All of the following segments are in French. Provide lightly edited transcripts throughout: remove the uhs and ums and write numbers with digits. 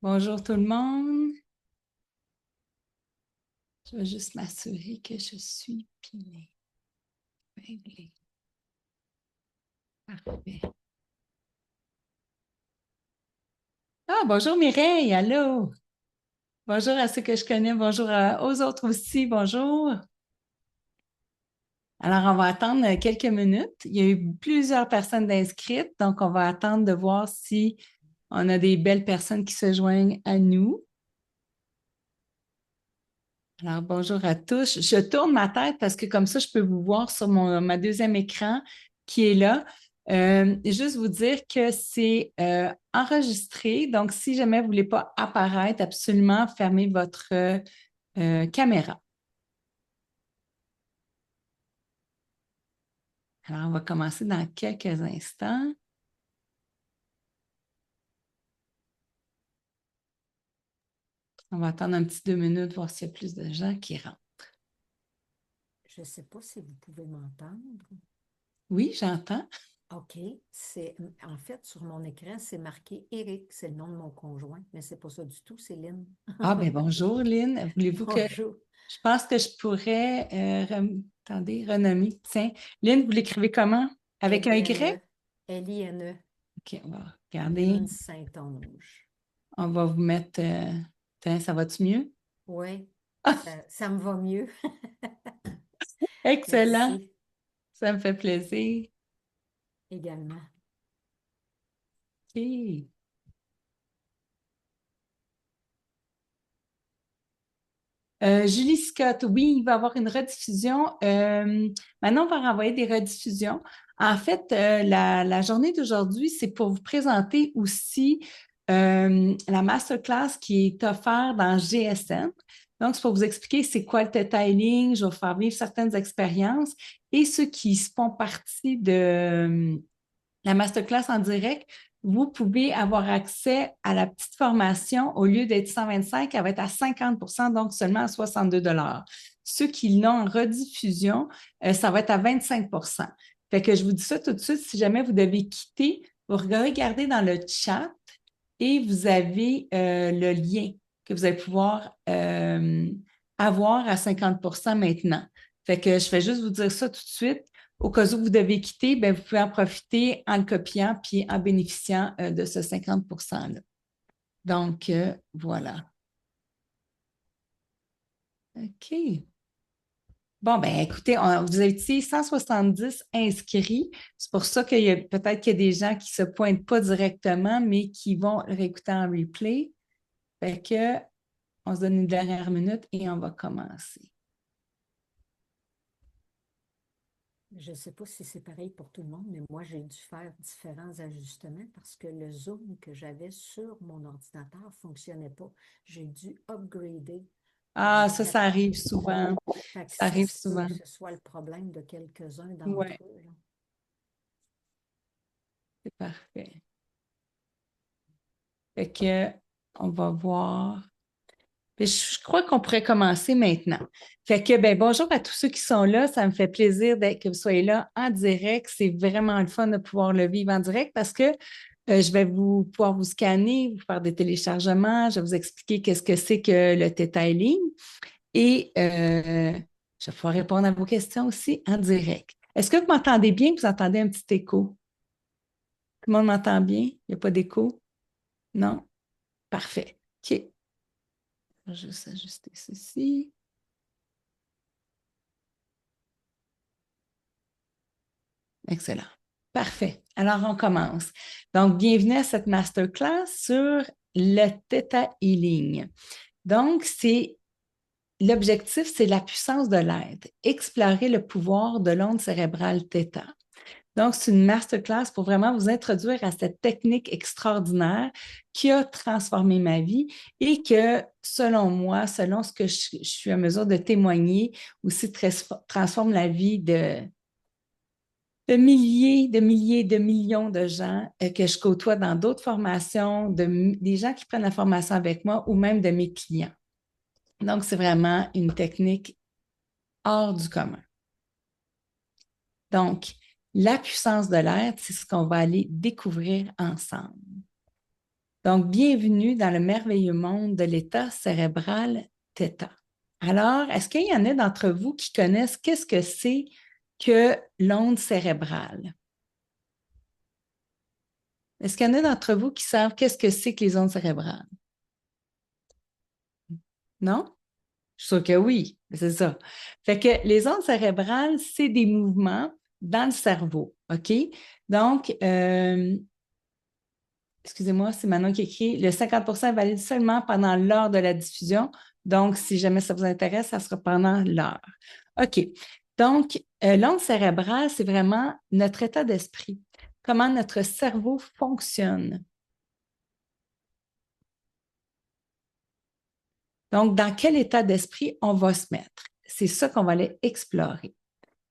Bonjour tout le monde. Je vais juste m'assurer que je suis pilée. Réglée. Parfait. Ah, bonjour Mireille, allô. Bonjour à ceux que je connais, bonjour aux autres aussi, bonjour. Alors, on va attendre quelques minutes. Il y a eu plusieurs personnes inscrites, donc on va attendre de voir si on a des belles personnes qui se joignent à nous. Alors, bonjour à tous. Je tourne ma tête parce que comme ça, je peux vous voir sur ma deuxième écran qui est là. Juste vous dire que c'est enregistré. Donc, si jamais vous ne voulez pas apparaître, absolument fermez votre caméra. Alors, on va commencer dans quelques instants. On va attendre un petit 2 minutes, voir s'il y a plus de gens qui rentrent. Je ne sais pas si vous pouvez m'entendre. Oui, j'entends. OK. En fait, sur mon écran, c'est marqué Eric, c'est le nom de mon conjoint, mais c'est pas ça du tout, c'est Lynn. Ah, bien bonjour, Lynn. Voulez-vous que Bonjour. je pense que je pourrais, attendez, renommer. Tiens, Lynn, vous l'écrivez comment? Avec un Y? L-I-N-E. L-I-N-E. OK, on va regarder. Lynn Saint-Onge. On va vous mettre. Tiens, ça va-tu mieux? Oui, Ah, ça me va mieux. excellent. Merci Ça me fait plaisir. également. OK. Julie Scott, oui, il va y avoir une rediffusion. Maintenant, on va renvoyer des rediffusions. En fait, la journée d'aujourd'hui, c'est pour vous présenter aussi la masterclass qui est offerte dans GSM. Donc, c'est pour vous expliquer c'est quoi le Theta Healing, je vais vous faire vivre certaines expériences et ceux qui font partie de la masterclass en direct, vous pouvez avoir accès à la petite formation. Au lieu d'être 125, elle va être à 50 donc seulement à 62 $. Ceux qui l'ont en rediffusion, ça va être à 25 Fait que je vous dis ça tout de suite, si jamais vous devez quitter, vous regardez dans le chat et vous avez le lien que vous allez pouvoir avoir à 50 maintenant. Fait que je vais juste vous dire ça tout de suite. Au cas où vous devez quitter, bien, vous pouvez en profiter en le copiant puis en bénéficiant de ce 50 %-là. Donc, voilà. OK. Bon, ben écoutez, vous étiez 170 inscrits. C'est pour ça qu'il y a peut-être qu'il y a des gens qui ne se pointent pas directement, mais qui vont le réécouter en replay. Fait que on se donne une dernière minute et on va commencer. Je ne sais pas si c'est pareil pour tout le monde, mais moi, j'ai dû faire différents ajustements parce que le Zoom que j'avais sur mon ordinateur ne fonctionnait pas. J'ai dû upgrader Ah, ça la. arrive souvent. Fait que Ça ça arrive se peut souvent. que ce soit le problème de quelques-uns Oui, d'entre eux, là. c'est parfait. Fait que, on va voir. Puis je crois qu'on pourrait commencer maintenant. Fait que, ben, bonjour à tous ceux qui sont là. Ça me fait plaisir que vous soyez là en direct. C'est vraiment le fun de pouvoir le vivre en direct parce que je vais pouvoir vous scanner, vous faire des téléchargements. Je vais vous expliquer qu'est-ce que c'est que le Theta Healing. Et je vais pouvoir répondre à vos questions aussi en direct. Est-ce que vous m'entendez bien? Vous entendez un petit écho? Tout le monde m'entend bien? Il n'y a pas d'écho? Non? Parfait. OK. Je vais juste ajuster ceci. Excellent. Parfait. Alors, on commence. Donc, bienvenue à cette masterclass sur le Theta Healing. Donc, l'objectif, c'est la puissance de l'être, explorer le pouvoir de l'onde cérébrale Theta. Donc, c'est une masterclass pour vraiment vous introduire à cette technique extraordinaire qui a transformé ma vie et que, selon moi, selon ce que je suis à mesure de témoigner, aussi transforme la vie de milliers, de milliers, de millions de gens que je côtoie dans d'autres formations, des gens qui prennent la formation avec moi ou même de mes clients. Donc, c'est vraiment une technique hors du commun. Donc, la puissance de l'être, c'est ce qu'on va aller découvrir ensemble. Donc, bienvenue dans le merveilleux monde de l'état cérébral θ. Alors, est-ce qu'il y en a d'entre vous qui connaissent qu'est-ce que c'est que l'onde cérébrale? Est-ce qu'il y en a d'entre vous qui savent qu'est-ce que c'est que les ondes cérébrales? Non? Je suis sûre que oui, c'est ça. Fait que les ondes cérébrales, c'est des mouvements dans le cerveau, OK? Donc, excusez-moi, c'est Manon qui écrit, le 50% est valide seulement pendant l'heure de la diffusion. Donc, si jamais ça vous intéresse, ça sera pendant l'heure. OK. Donc, l'onde cérébrale, c'est vraiment notre état d'esprit, comment notre cerveau fonctionne. Donc, dans quel état d'esprit on va se mettre? C'est ça qu'on va aller explorer.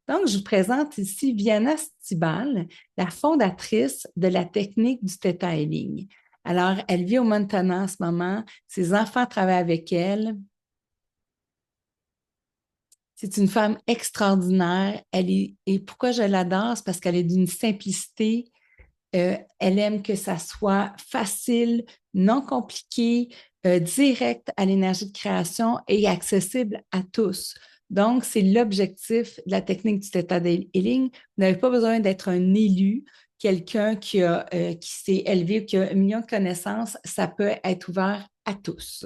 Donc, je vous présente ici Viana Stibal, la fondatrice de la technique du Theta Healing. Alors, elle vit au Montana en ce moment. Ses enfants travaillent avec elle. C'est une femme extraordinaire. Et pourquoi je l'adore? C'est parce qu'elle est d'une simplicité. Elle aime que ça soit facile, non compliqué, direct à l'énergie de création et accessible à tous. Donc, c'est l'objectif de la technique du Theta Healing. Vous n'avez pas besoin d'être un élu, quelqu'un qui s'est élevé, qui a un million de connaissances. Ça peut être ouvert à tous.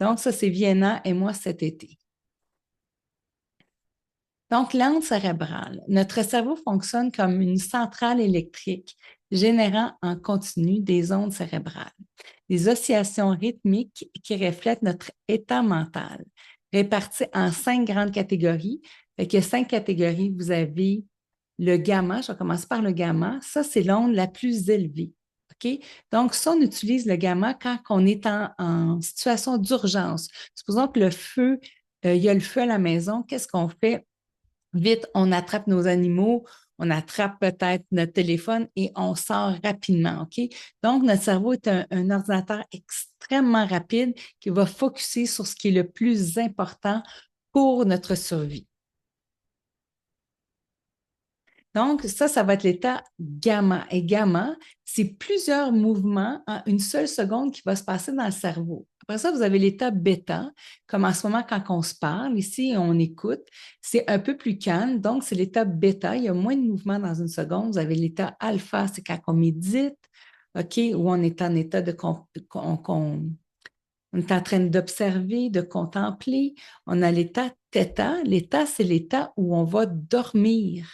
Donc, ça, c'est Vienna et moi cet été. Donc, l'onde cérébrale. Notre cerveau fonctionne comme une centrale électrique générant en continu des ondes cérébrales, des oscillations rythmiques qui reflètent notre état mental, réparties en 5 grandes catégories. Il y a 5 catégories. Vous avez le gamma, je vais commencer par le gamma. Ça, c'est l'onde la plus élevée. OK? Donc, ça, on utilise le gamma quand on est en situation d'urgence. Supposons que le feu, il y a le feu à la maison. Qu'est-ce qu'on fait? Vite, on attrape nos animaux, on attrape peut-être notre téléphone et on sort rapidement, OK? Donc, notre cerveau est un ordinateur extrêmement rapide qui va focuser sur ce qui est le plus important pour notre survie. Donc, ça va être l'état gamma. Et gamma, c'est plusieurs mouvements en une seule seconde qui va se passer dans le cerveau. Après ça, vous avez l'état bêta, comme en ce moment quand on se parle, ici, on écoute, c'est un peu plus calme. Donc, c'est l'état bêta. Il y a moins de mouvements dans une seconde. Vous avez l'état alpha, c'est quand on médite, OK, où on est en état de on est en train d'observer, de contempler. On a l'état θ. L'état, c'est l'état où on va dormir,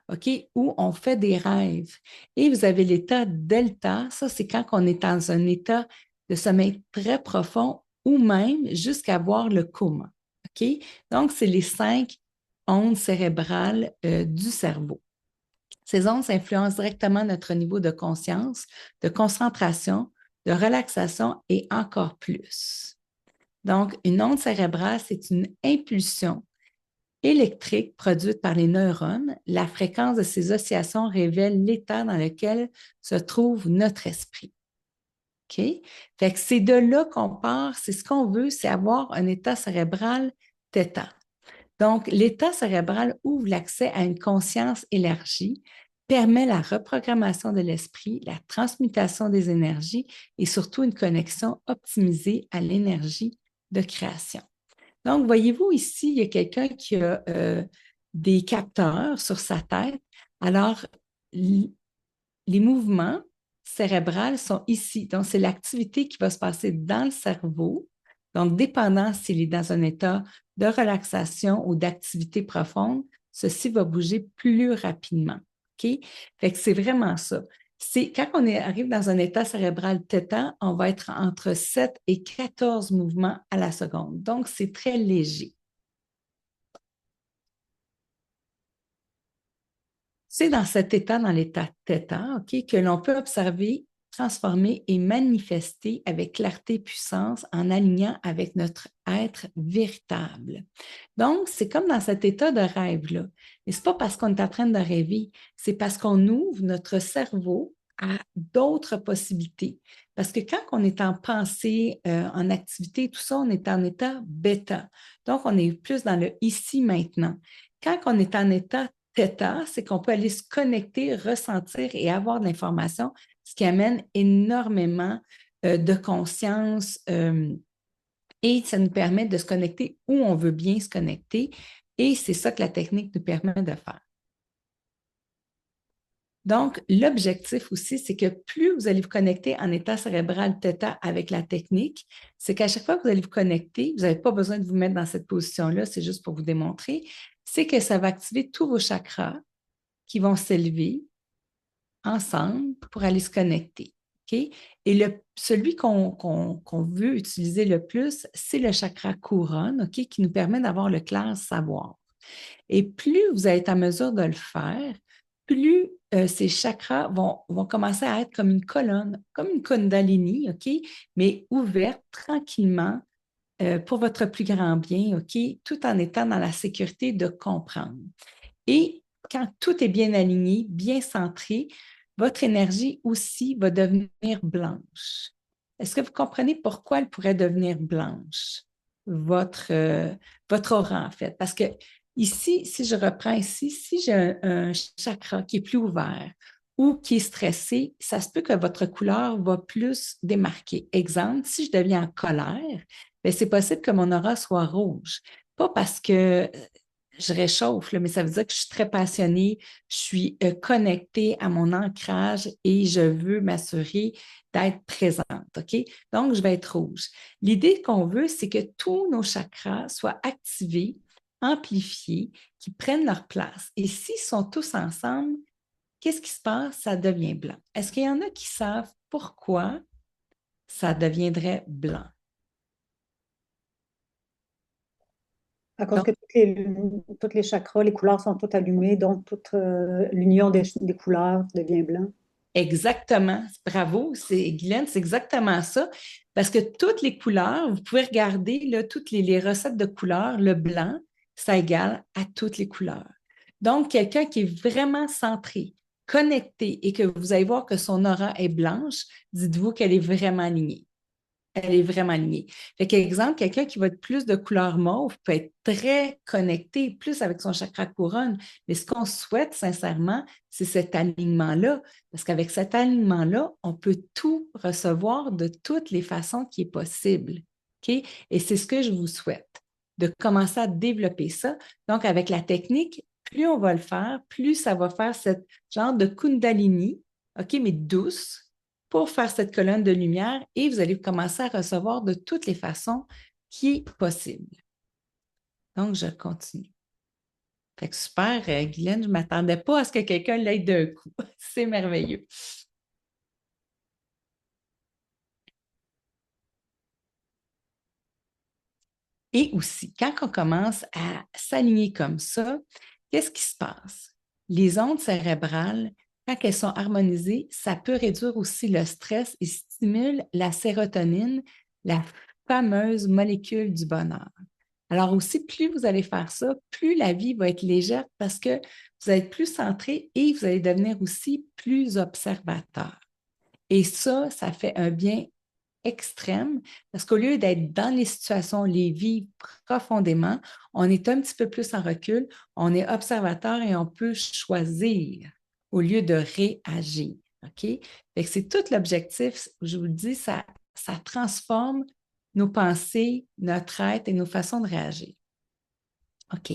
OK, où on fait des rêves. Et vous avez l'état delta. Ça, c'est quand on est dans un état de sommeil très profond ou même jusqu'à voir le coma. OK? Donc, c'est les 5 ondes cérébrales du cerveau. Ces ondes influencent directement notre niveau de conscience, de concentration, de relaxation et encore plus. Donc, une onde cérébrale, c'est une impulsion électrique produite par les neurones. La fréquence de ces oscillations révèle l'état dans lequel se trouve notre esprit. OK? Fait que c'est de là qu'on part. C'est ce qu'on veut, c'est avoir un état cérébral θ. Donc, l'état cérébral ouvre l'accès à une conscience élargie, permet la reprogrammation de l'esprit, la transmutation des énergies et surtout une connexion optimisée à l'énergie de création. Donc, voyez-vous ici, il y a quelqu'un qui a des capteurs sur sa tête. Alors, les mouvements cérébraux sont ici. Donc, c'est l'activité qui va se passer dans le cerveau. Donc, dépendant s'il est dans un état de relaxation ou d'activité profonde, ceci va bouger plus rapidement. OK? Fait que c'est vraiment ça. C'est quand arrive dans un état cérébral θ, on va être entre 7 et 14 mouvements à la seconde. Donc, c'est très léger. C'est dans cet état, dans l'état θ, OK, que l'on peut observer, transformer et manifester avec clarté et puissance en alignant avec notre être véritable. Donc, c'est comme dans cet état de rêve-là. Et ce n'est pas parce qu'on est en train de rêver, c'est parce qu'on ouvre notre cerveau à d'autres possibilités. Parce que quand on est en pensée, en activité, tout ça, on est en état bêta. Donc, on est plus dans le ici, maintenant. Quand on est en état θ, c'est qu'on peut aller se connecter, ressentir et avoir de l'information, ce qui amène énormément de conscience et ça nous permet de se connecter où on veut bien se connecter et c'est ça que la technique nous permet de faire. Donc, l'objectif aussi, c'est que plus vous allez vous connecter en état cérébral θ avec la technique, c'est qu'à chaque fois que vous allez vous connecter, vous n'avez pas besoin de vous mettre dans cette position-là, c'est juste pour vous démontrer, c'est que ça va activer tous vos chakras qui vont s'élever ensemble pour aller se connecter. Okay? Et celui qu'on veut utiliser le plus, c'est le chakra couronne, okay, qui nous permet d'avoir le clair savoir. Et plus vous allez être en mesure de le faire, plus ces chakras vont commencer à être comme une colonne, comme une kundalini, OK, mais ouverte tranquillement pour votre plus grand bien, OK, tout en étant dans la sécurité de comprendre. Et quand tout est bien aligné, bien centré, votre énergie aussi va devenir blanche. Est-ce que vous comprenez pourquoi elle pourrait devenir blanche? Votre aura, en fait. Parce que ici, si je reprends ici, si j'ai un chakra qui est plus ouvert ou qui est stressé, ça se peut que votre couleur va plus démarquer. Exemple, si je deviens en colère, bien, c'est possible que mon aura soit rouge. Pas parce que je réchauffe, là, mais ça veut dire que je suis très passionnée, je suis connectée à mon ancrage et je veux m'assurer d'être présente, OK? Donc, je vais être rouge. L'idée qu'on veut, c'est que tous nos chakras soient activés, amplifiés, qu'ils prennent leur place. Et s'ils sont tous ensemble, qu'est-ce qui se passe? Ça devient blanc. Est-ce qu'il y en a qui savent pourquoi ça deviendrait blanc? À cause Donc, que toutes les chakras, les couleurs sont toutes allumées, donc toute l'union des couleurs devient blanc. exactement. Bravo, Guylaine, c'est exactement ça. Parce que toutes les couleurs, vous pouvez regarder là, toutes les recettes de couleurs, le blanc, ça égale à toutes les couleurs. Donc, quelqu'un qui est vraiment centré, connecté et que vous allez voir que son aura est blanche, dites-vous qu'elle est vraiment alignée. Elle est vraiment alignée. Fait qu'exemple, quelqu'un qui va être plus de couleur mauve peut être très connecté, plus avec son chakra couronne. Mais ce qu'on souhaite sincèrement, c'est cet alignement-là. Parce qu'avec cet alignement-là, on peut tout recevoir de toutes les façons qui est possible. OK? Et c'est ce que je vous souhaite, de commencer à développer ça. Donc, avec la technique, plus on va le faire, plus ça va faire ce genre de kundalini, OK, mais douce, pour faire cette colonne de lumière et vous allez commencer à recevoir de toutes les façons qui est possible. Donc, je continue. Fait que super, Guylaine, je ne m'attendais pas à ce que quelqu'un l'aide d'un coup. C'est merveilleux. Et aussi, quand on commence à s'aligner comme ça, qu'est-ce qui se passe? Les ondes cérébrales, quand elles sont harmonisées, ça peut réduire aussi le stress et stimule la sérotonine, la fameuse molécule du bonheur. Alors aussi, plus vous allez faire ça, plus la vie va être légère parce que vous allez être plus centré et vous allez devenir aussi plus observateur. Et ça fait un bien extrême parce qu'au lieu d'être dans les situations, les vivre profondément, on est un petit peu plus en recul, on est observateur et on peut choisir au lieu de réagir. OK? Fait que c'est tout l'objectif, je vous le dis, ça transforme nos pensées, notre être et nos façons de réagir. OK.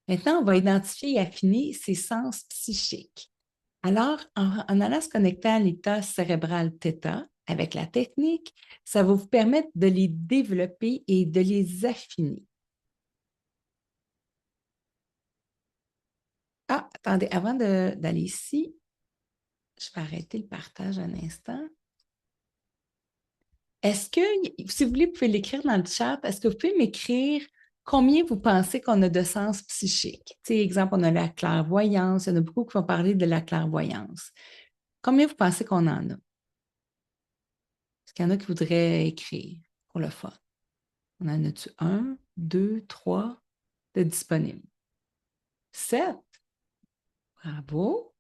Maintenant, on va identifier et affiner ces sens psychiques. Alors, en allant se connecter à l'état cérébral θ avec la technique, ça va vous permettre de les développer et de les affiner. Ah, attendez, avant d'aller ici, je vais arrêter le partage un instant. Est-ce que, si vous voulez, vous pouvez l'écrire dans le chat, est-ce que vous pouvez m'écrire combien vous pensez qu'on a de sens psychiques? Tu sais, exemple, on a la clairvoyance, il y en a beaucoup qui vont parler de la clairvoyance. Combien vous pensez qu'on en a? Est-ce qu'il y en a qui voudraient écrire pour le fun? On en a-tu un, deux, trois de disponibles? 7. Bravo.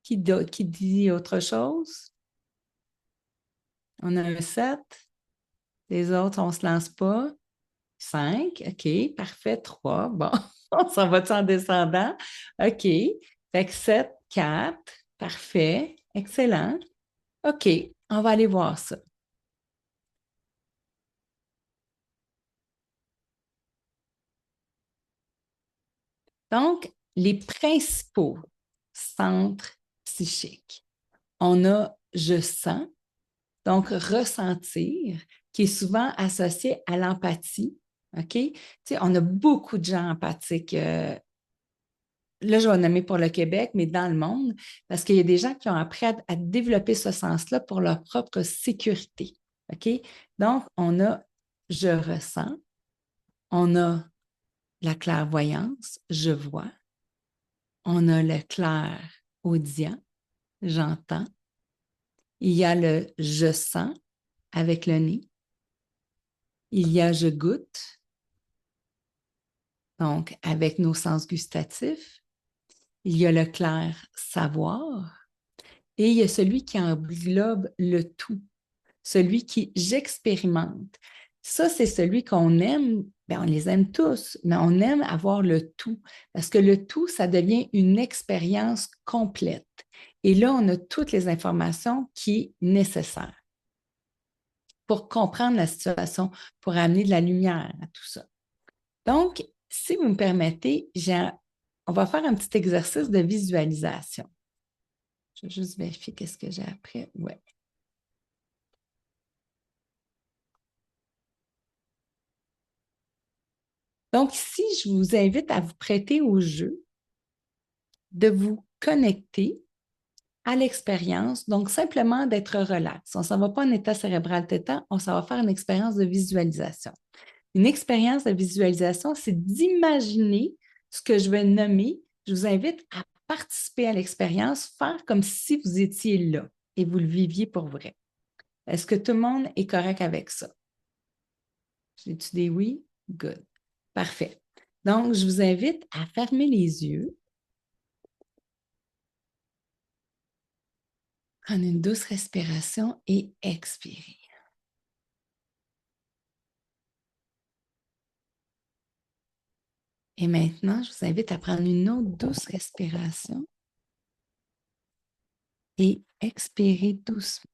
Qui dit autre chose? On a un 7. Les autres, on ne se lance pas. 5. OK, parfait. 3. Bon, on s'en va en descendant? OK. Fait que 7, 4. Parfait. Excellent. OK, on va aller voir ça. Donc, les principaux centres psychiques. On a je sens, donc ressentir, qui est souvent associé à l'empathie. OK? Tu sais, on a beaucoup de gens empathiques. Là, je vais nommer pour le Québec, mais dans le monde, parce qu'il y a des gens qui ont appris à développer ce sens-là pour leur propre sécurité. OK? Donc, on a je ressens, on a la clairvoyance, je vois, on a le clair audient, j'entends, il y a le je sens avec le nez, il y a je goûte, donc avec nos sens gustatifs, il y a le clair savoir et il y a celui qui englobe le tout, celui qui j'expérimente. Ça, c'est celui qu'on aime. Bien, on les aime tous, mais on aime avoir le tout parce que le tout, ça devient une expérience complète. Et là, on a toutes les informations qui sont nécessaires pour comprendre la situation, pour amener de la lumière à tout ça. Donc, si vous me permettez, on va faire un petit exercice de visualisation. Je vais juste vérifier qu'est-ce que j'ai après. Oui. Donc, ici, je vous invite à vous prêter au jeu de vous connecter à l'expérience, donc simplement d'être relax. On ne s'en va pas en état cérébral tétan, on s'en va faire une expérience de visualisation. Une expérience de visualisation, c'est d'imaginer ce que je vais nommer. Je vous invite à participer à l'expérience, faire comme si vous étiez là et vous le viviez pour vrai. Est-ce que tout le monde est correct avec ça? J'ai-tu des oui? Good. Parfait. Donc, je vous invite à fermer les yeux, prendre une douce respiration et expirer. Et maintenant, je vous invite à prendre une autre douce respiration et expirer doucement.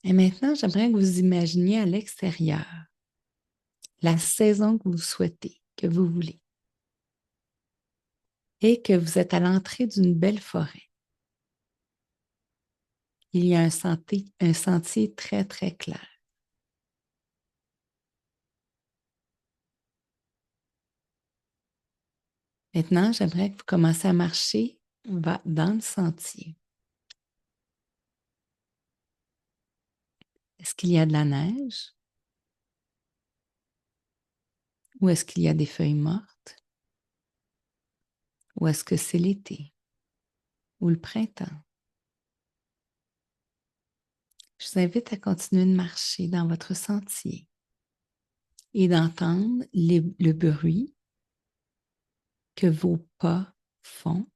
Et maintenant, j'aimerais que vous imaginiez à l'extérieur la saison que vous souhaitez, que vous voulez, et que vous êtes à l'entrée d'une belle forêt. Il y a un sentier très, très clair. Maintenant, j'aimerais que vous commenciez à marcher dans le sentier. Est-ce qu'il y a de la neige? Ou est-ce qu'il y a des feuilles mortes? Ou est-ce que c'est l'été? Ou le printemps? Je vous invite à continuer de marcher dans votre sentier et d'entendre le bruit que vos pas font.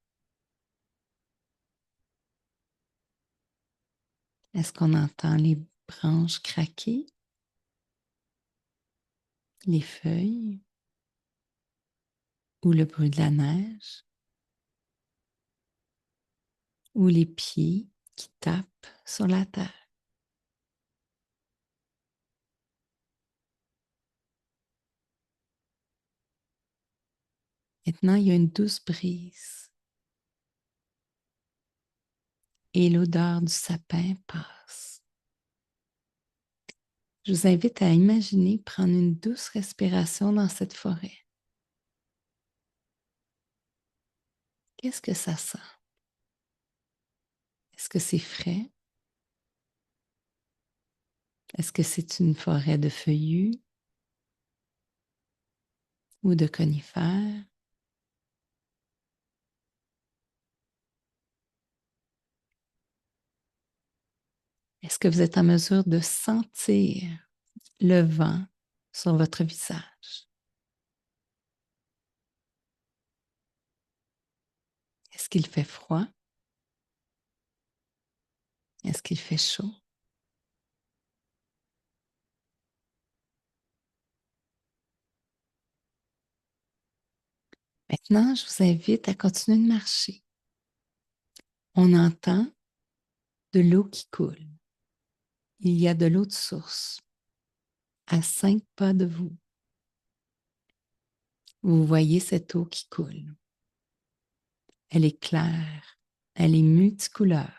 Est-ce qu'on entend les branches craquer, les feuilles ou le bruit de la neige ou les pieds qui tapent sur la terre? Maintenant, il y a une douce brise et l'odeur du sapin passe. Je vous invite à imaginer prendre une douce respiration dans cette forêt. Qu'est-ce que ça sent? Est-ce que c'est frais? Est-ce que c'est une forêt de feuillus ou de conifères? Est-ce que vous êtes en mesure de sentir le vent sur votre visage? Est-ce qu'il fait froid? Est-ce qu'il fait chaud? Maintenant, je vous invite à continuer de marcher. On entend de l'eau qui coule. Il y a de l'eau de source à 5 pas de vous. Vous voyez cette eau qui coule. Elle est claire, elle est multicouleur.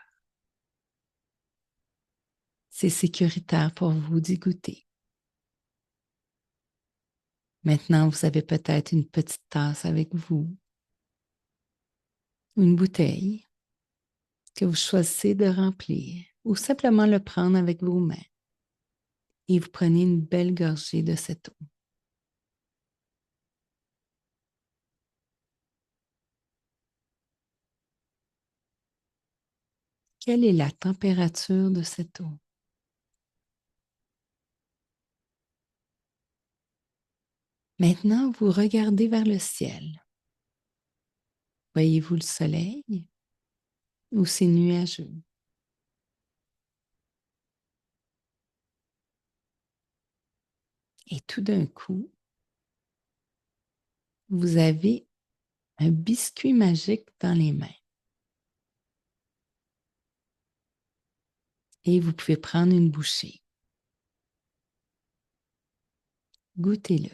C'est sécuritaire pour vous d'y goûter. Maintenant, vous avez peut-être une petite tasse avec vous, une bouteille que vous choisissez de remplir ou simplement le prendre avec vos mains et vous prenez une belle gorgée de cette eau. Quelle est la température de cette eau? Maintenant, vous regardez vers le ciel. Voyez-vous le soleil ou c'est nuageux? Et tout d'un coup, vous avez un biscuit magique dans les mains. Et vous pouvez prendre une bouchée. Goûtez-le.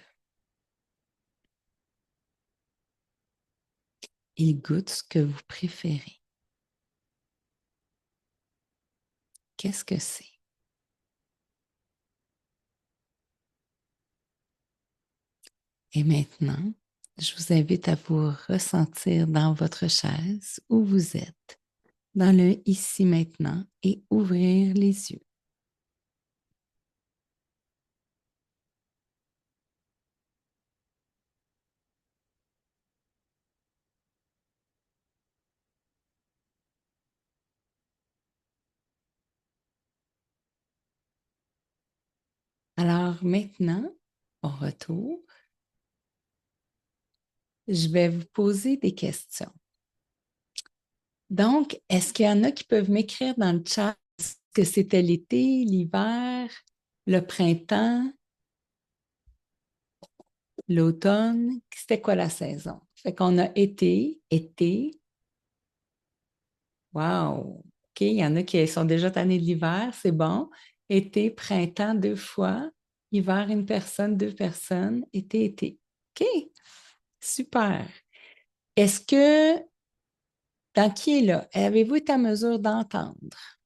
Il goûte ce que vous préférez. Qu'est-ce que c'est? Et maintenant, je vous invite à vous ressentir dans votre chaise où vous êtes, dans le ici maintenant et ouvrir les yeux. Alors maintenant, au retour, je vais vous poser des questions. Donc, est-ce qu'il y en a qui peuvent m'écrire dans le chat que c'était l'été, l'hiver, le printemps, l'automne? C'était quoi la saison? Fait qu'on a été. Wow! OK, il y en a qui sont déjà tannés de l'hiver, c'est bon. Été, printemps, 2 fois. Hiver, une personne, 2 personnes. Été. OK, super. Est-ce que, dans qui est là, avez-vous été en mesure d'entendre?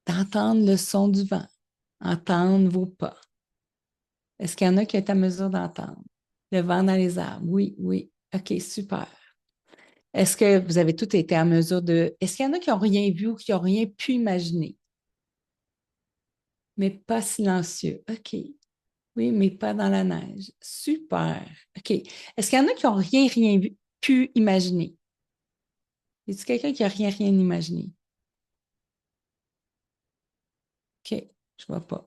D'entendre le son du vent, entendre vos pas. Est-ce qu'il y en a qui est en mesure d'entendre? Le vent dans les arbres, oui. OK, super. Est-ce que vous avez tous été en mesure de... Est-ce qu'il y en a qui n'ont rien vu ou qui n'ont rien pu imaginer? Mais pas silencieux. OK. Oui, mais pas dans la neige. Super. OK. Est-ce qu'il y en a qui n'ont rien vu, pu imaginer? Y a-t-il quelqu'un qui n'a rien imaginé? OK. Je ne vois pas.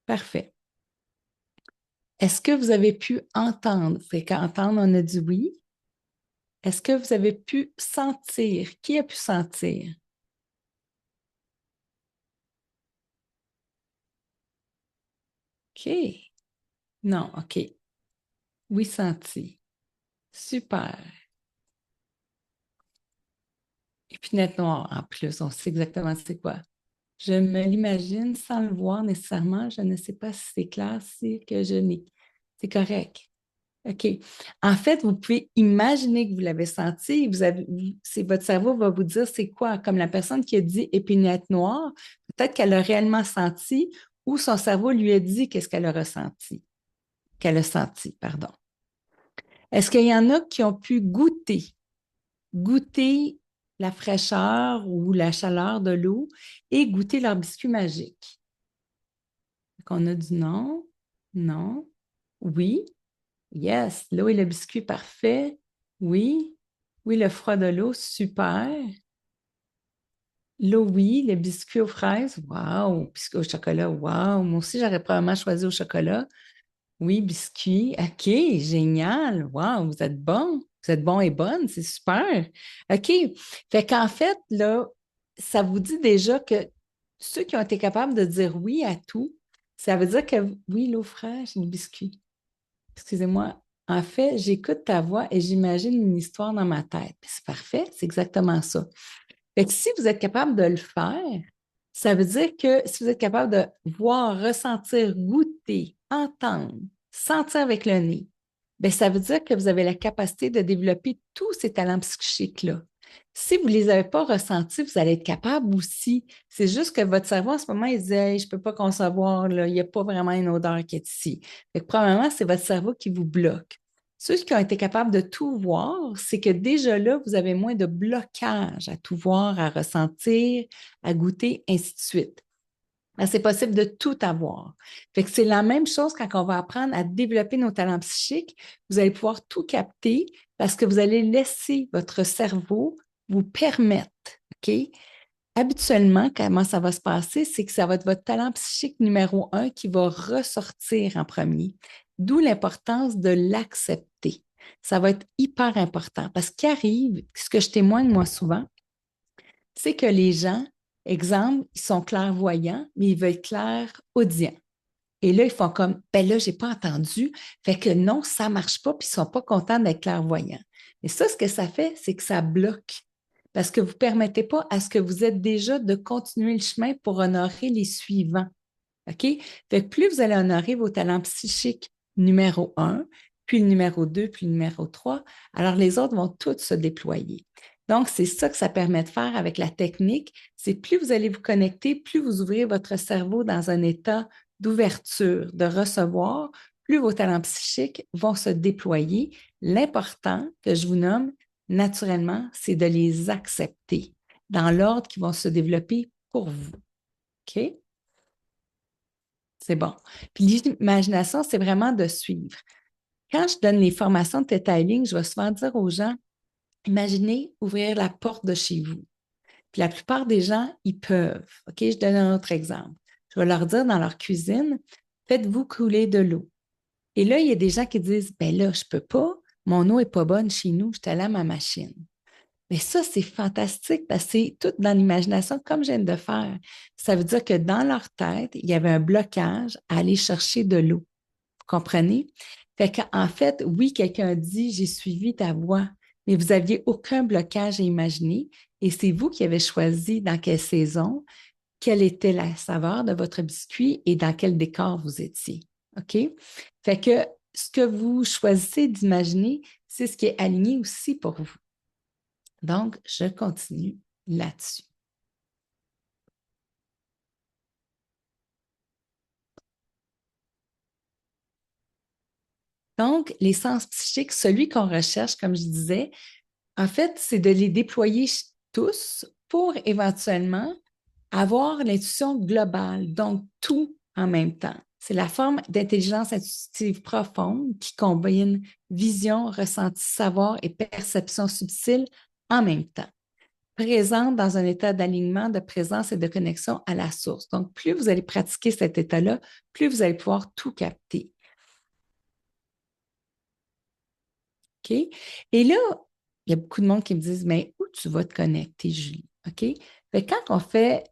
Parfait. Est-ce que vous avez pu entendre? C'est qu'entendre, on a dit oui. Est-ce que vous avez pu sentir? Qui a pu sentir? OK. Non, OK. Oui, senti. Super. Et puis net noir, en plus, on sait exactement c'est quoi. Je me l'imagine sans le voir nécessairement. Je ne sais pas si c'est clair, c'est que je n'ai. C'est correct. OK. En fait, vous pouvez imaginer que vous l'avez senti. Votre cerveau va vous dire c'est quoi. Comme la personne qui a dit épinette noire, peut-être qu'elle a réellement senti ou son cerveau lui a dit qu'est-ce qu'elle a ressenti, qu'elle a senti, pardon. Est-ce qu'il y en a qui ont pu goûter la fraîcheur ou la chaleur de l'eau et goûter leur biscuit magique? On a dit non, oui, yes, l'eau et le biscuit, parfait, oui, oui, le froid de l'eau, super. L'eau, oui, le biscuit aux fraises, wow, biscuit au chocolat, wow, moi aussi j'aurais probablement choisi au chocolat. Oui, biscuit, OK, génial, wow, vous êtes bon et bonne, c'est super. OK, fait qu'en fait, là, ça vous dit déjà que ceux qui ont été capables de dire oui à tout, Ça veut dire que, oui, l'eau fraîche et le biscuit. Excusez-moi. En fait, j'écoute ta voix et j'imagine une histoire dans ma tête. Puis c'est parfait, c'est exactement ça. Fait que si vous êtes capable de le faire, ça veut dire que si vous êtes capable de voir, ressentir, goûter, entendre, sentir avec le nez, bien, ça veut dire que vous avez la capacité de développer tous ces talents psychiques-là. Si vous ne les avez pas ressentis, vous allez être capable aussi. C'est juste que votre cerveau, en ce moment, il dit hey, je ne peux pas concevoir, là, il n'y a pas vraiment une odeur qui est ici. Fait que, probablement, c'est votre cerveau qui vous bloque. Ceux qui ont été capables de tout voir, c'est que déjà là, vous avez moins de blocage à tout voir, à ressentir, à goûter, ainsi de suite. C'est possible de tout avoir. Fait que c'est la même chose quand on va apprendre à développer nos talents psychiques. Vous allez pouvoir tout capter parce que vous allez laisser votre cerveau vous permettre, OK? Habituellement, comment ça va se passer, c'est que ça va être votre talent psychique numéro 1 qui va ressortir en premier. D'où l'importance de l'accepter. Ça va être hyper important parce qu'arrive, ce que je témoigne moi souvent, c'est que les gens, exemple, ils sont clairvoyants, mais ils veulent être clairaudients. Et là, ils font comme, ben là, je n'ai pas entendu. Fait que non, ça ne marche pas, puis ils ne sont pas contents d'être clairvoyants. Et ça, ce que ça fait, c'est que ça bloque. Parce que vous ne permettez pas à ce que vous êtes déjà de continuer le chemin pour honorer les suivants. OK? Fait que plus vous allez honorer vos talents psychiques numéro 1, puis le numéro 2, puis le numéro 3, alors les autres vont tous se déployer. Donc, c'est ça que ça permet de faire avec la technique. C'est plus vous allez vous connecter, plus vous ouvrez votre cerveau dans un état d'ouverture, de recevoir, plus vos talents psychiques vont se déployer. L'important que je vous nomme, naturellement, c'est de les accepter dans l'ordre qui vont se développer pour vous. OK? C'est bon. Puis l'imagination, c'est vraiment de suivre. Quand je donne les formations de Theta Healing, je vais souvent dire aux gens, imaginez ouvrir la porte de chez vous. Puis la plupart des gens, ils peuvent. OK, je donne un autre exemple. Je vais leur dire dans leur cuisine, faites-vous couler de l'eau. Et là, il y a des gens qui disent, ben là, je ne peux pas, mon eau n'est pas bonne chez nous, je te à ma machine. Mais ça, c'est fantastique parce que c'est tout dans l'imagination, comme je viens de faire. Ça veut dire que dans leur tête, il y avait un blocage à aller chercher de l'eau. Vous comprenez? Fait qu'en fait, oui, quelqu'un dit, j'ai suivi ta voix, mais vous n'aviez aucun blocage à imaginer et c'est vous qui avez choisi dans quelle saison, quelle était la saveur de votre biscuit et dans quel décor vous étiez. OK? Fait que ce que vous choisissez d'imaginer, c'est ce qui est aligné aussi pour vous. Donc, je continue là-dessus. Donc, les sens psychiques, celui qu'on recherche, comme je disais, en fait, c'est de les déployer tous pour éventuellement avoir l'intuition globale, donc tout en même temps. C'est la forme d'intelligence intuitive profonde qui combine vision, ressenti, savoir et perception subtile en même temps, présente dans un état d'alignement, de présence et de connexion à la source. Donc, plus vous allez pratiquer cet état-là, plus vous allez pouvoir tout capter. OK? Et là, il y a beaucoup de monde qui me disent, mais où tu vas te connecter, Julie? OK? Fait que quand on fait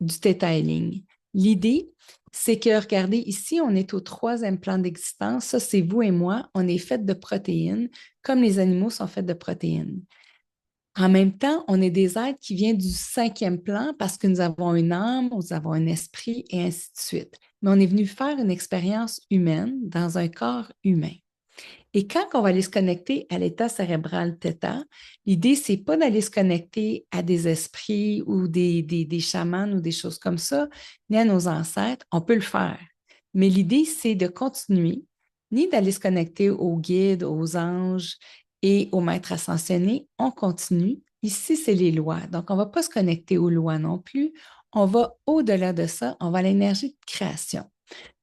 du Theta Healing, l'idée, c'est que, regardez, ici, on est au 3e plan d'existence. Ça, c'est vous et moi. On est fait de protéines, comme les animaux sont faits de protéines. En même temps, on est des êtres qui viennent du 5e plan parce que nous avons une âme, nous avons un esprit et ainsi de suite. Mais on est venu faire une expérience humaine dans un corps humain. Et quand on va aller se connecter à l'état cérébral θ, l'idée, ce n'est pas d'aller se connecter à des esprits ou des chamans ou des choses comme ça, ni à nos ancêtres. On peut le faire. Mais l'idée, c'est de continuer, ni d'aller se connecter aux guides, aux anges et aux maîtres ascensionnés. On continue. Ici, c'est les lois. Donc, on ne va pas se connecter aux lois non plus. On va au-delà de ça. On va à l'énergie de création.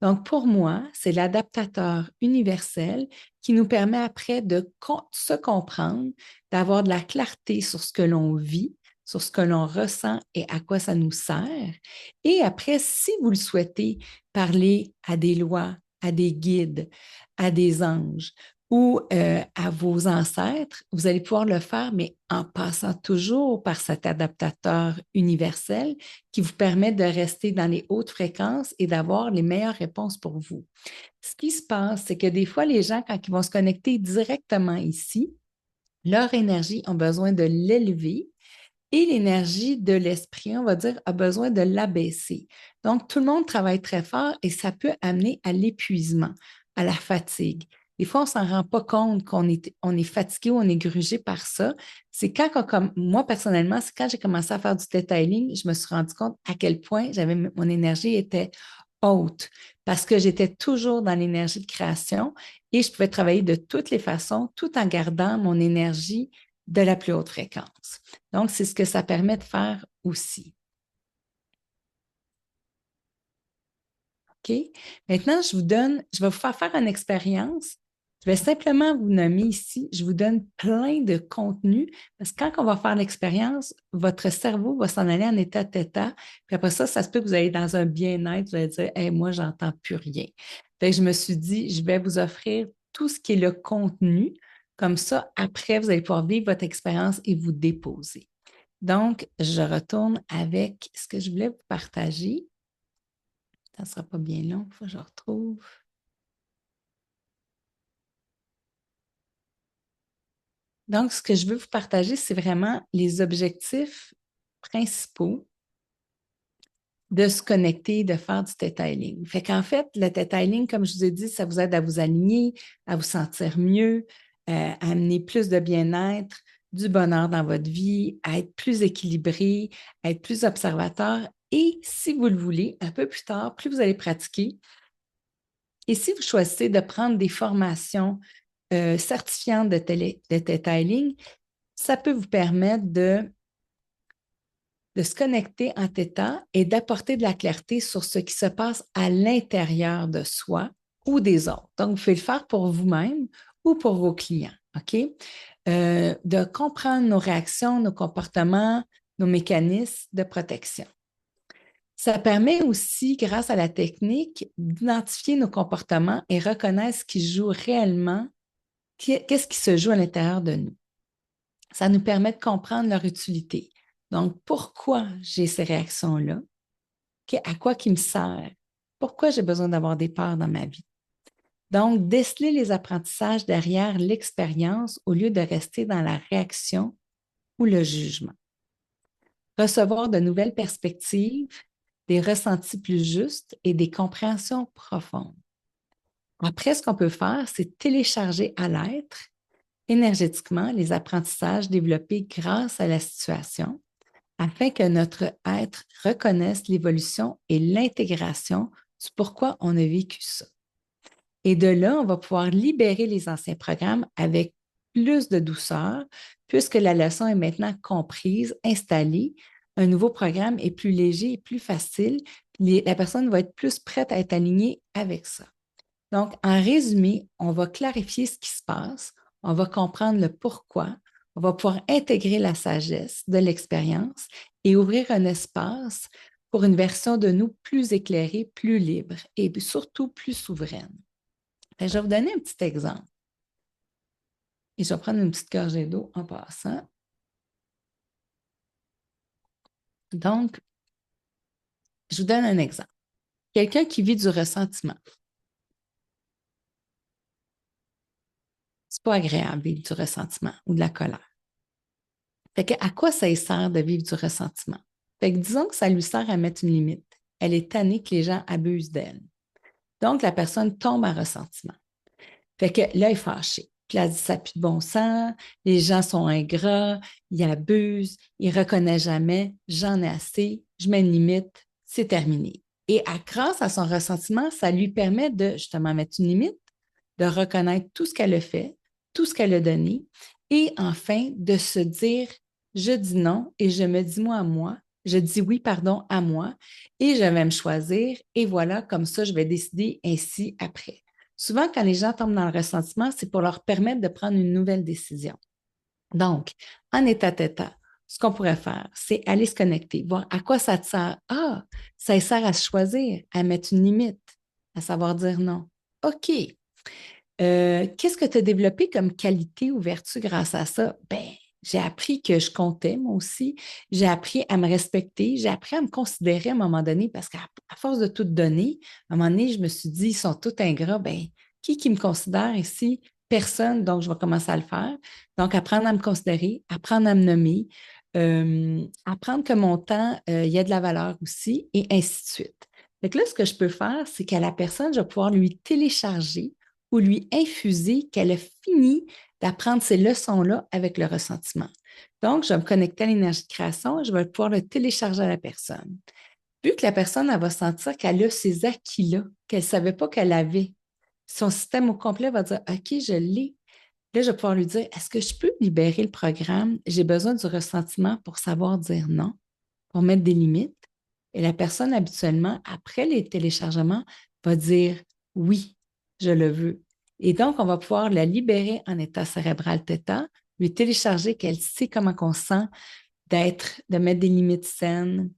Donc, pour moi, c'est l'adaptateur universel qui nous permet après de se comprendre, d'avoir de la clarté sur ce que l'on vit, sur ce que l'on ressent et à quoi ça nous sert. Et après, si vous le souhaitez, parler à des lois, à des guides, à des anges ou à vos ancêtres, vous allez pouvoir le faire, mais en passant toujours par cet adaptateur universel qui vous permet de rester dans les hautes fréquences et d'avoir les meilleures réponses pour vous. Ce qui se passe, c'est que des fois, les gens, quand ils vont se connecter directement ici, leur énergie a besoin de l'élever et l'énergie de l'esprit, on va dire, a besoin de l'abaisser. Donc, tout le monde travaille très fort et ça peut amener à l'épuisement, à la fatigue. Des fois, on ne s'en rend pas compte on est fatigué ou on est grugé par ça. C'est comme moi, personnellement, c'est quand j'ai commencé à faire du detailing, je me suis rendu compte à quel point mon énergie était haute parce que j'étais toujours dans l'énergie de création et je pouvais travailler de toutes les façons tout en gardant mon énergie de la plus haute fréquence. Donc, c'est ce que ça permet de faire aussi. OK? Maintenant, je vais vous faire une expérience. Je vais simplement vous nommer ici, je vous donne plein de contenu parce que quand on va faire l'expérience, votre cerveau va s'en aller en état θ. Puis après ça, ça se peut que vous allez dans un bien-être, vous allez dire, hey, moi, j'entends plus rien. Fait que je me suis dit, je vais vous offrir tout ce qui est le contenu. Comme ça, après, vous allez pouvoir vivre votre expérience et vous déposer. Donc, je retourne avec ce que je voulais vous partager. Ça ne sera pas bien long, il faut que je retrouve. Donc, ce que je veux vous partager, c'est vraiment les objectifs principaux de se connecter, de faire du Theta Healing. Fait qu'en fait, le Theta Healing, comme je vous ai dit, ça vous aide à vous aligner, à vous sentir mieux, à amener plus de bien-être, du bonheur dans votre vie, à être plus équilibré, à être plus observateur. Et si vous le voulez, un peu plus tard, plus vous allez pratiquer, et si vous choisissez de prendre des formations certifiantes de Theta Healing, ça peut vous permettre de se connecter en Theta et d'apporter de la clarté sur ce qui se passe à l'intérieur de soi ou des autres. Donc, vous pouvez le faire pour vous-même ou pour vos clients, OK? De comprendre nos réactions, nos comportements, nos mécanismes de protection. Ça permet aussi, grâce à la technique, d'identifier nos comportements et reconnaître ce qui joue réellement, qu'est-ce qui se joue à l'intérieur de nous. Ça nous permet de comprendre leur utilité. Donc, pourquoi j'ai ces réactions-là? À quoi qui me sert? Pourquoi j'ai besoin d'avoir des peurs dans ma vie? Donc, déceler les apprentissages derrière l'expérience au lieu de rester dans la réaction ou le jugement. Recevoir de nouvelles perspectives, des ressentis plus justes et des compréhensions profondes. Après, ce qu'on peut faire, c'est télécharger à l'être énergétiquement les apprentissages développés grâce à la situation afin que notre être reconnaisse l'évolution et l'intégration du pourquoi on a vécu ça. Et de là, on va pouvoir libérer les anciens programmes avec plus de douceur, puisque la leçon est maintenant comprise, installée. Un nouveau programme est plus léger et plus facile. La personne va être plus prête à être alignée avec ça. Donc, en résumé, on va clarifier ce qui se passe, on va comprendre le pourquoi, on va pouvoir intégrer la sagesse de l'expérience et ouvrir un espace pour une version de nous plus éclairée, plus libre et surtout plus souveraine. Je vais vous donner un petit exemple. Et je vais prendre une petite gorgée d'eau en passant. Donc, je vous donne un exemple. Quelqu'un qui vit du ressentiment. C'est pas agréable vivre du ressentiment ou de la colère. Fait que, à quoi ça lui sert de vivre du ressentiment? Fait que disons que ça lui sert à mettre une limite. Elle est tannée que les gens abusent d'elle. Donc, la personne tombe en ressentiment. Fait que là, elle est fâchée. Puis elle dit, ça n'a plus de bon sens, les gens sont ingrats, ils abusent, ils ne reconnaissent jamais, j'en ai assez, je mets une limite, c'est terminé. Et grâce à son ressentiment, ça lui permet de justement mettre une limite, de reconnaître tout ce qu'elle a fait, tout ce qu'elle a donné, et enfin de se dire, je dis non et je me dis moi, je dis oui, pardon, à moi, et je vais me choisir, et voilà, comme ça, je vais décider ainsi après. Souvent, quand les gens tombent dans le ressentiment, c'est pour leur permettre de prendre une nouvelle décision. Donc, en état θ, ce qu'on pourrait faire, c'est aller se connecter, voir à quoi ça te sert. Ah, ça sert à se choisir, à mettre une limite, à savoir dire non. OK. Qu'est-ce que tu as développé comme qualité ou vertu grâce à ça? Ben, j'ai appris que je comptais, moi aussi. J'ai appris à me respecter. J'ai appris à me considérer à un moment donné parce qu'à force de tout donner, à un moment donné, je me suis dit, ils sont tous ingrats. Ben, qui me considère ici? Personne. Donc, je vais commencer à le faire. Donc, apprendre à me considérer, apprendre à me nommer, apprendre que mon temps, il y a de la valeur aussi, et ainsi de suite. Fait que là, ce que je peux faire, c'est qu'à la personne, je vais pouvoir lui télécharger ou lui infuser qu'elle a fini d'apprendre ces leçons-là avec le ressentiment. Donc, je vais me connecter à l'énergie de création et je vais pouvoir le télécharger à la personne. Vu que la personne, elle va sentir qu'elle a ces acquis-là, qu'elle ne savait pas qu'elle avait, son système au complet va dire, OK, je l'ai. Là, je vais pouvoir lui dire, est-ce que je peux libérer le programme? J'ai besoin du ressentiment pour savoir dire non, pour mettre des limites. Et la personne, habituellement, après les téléchargements, va dire, oui, je le veux. Et donc, on va pouvoir la libérer en état cérébral θ, lui télécharger qu'elle sait comment on se sent de mettre des limites saines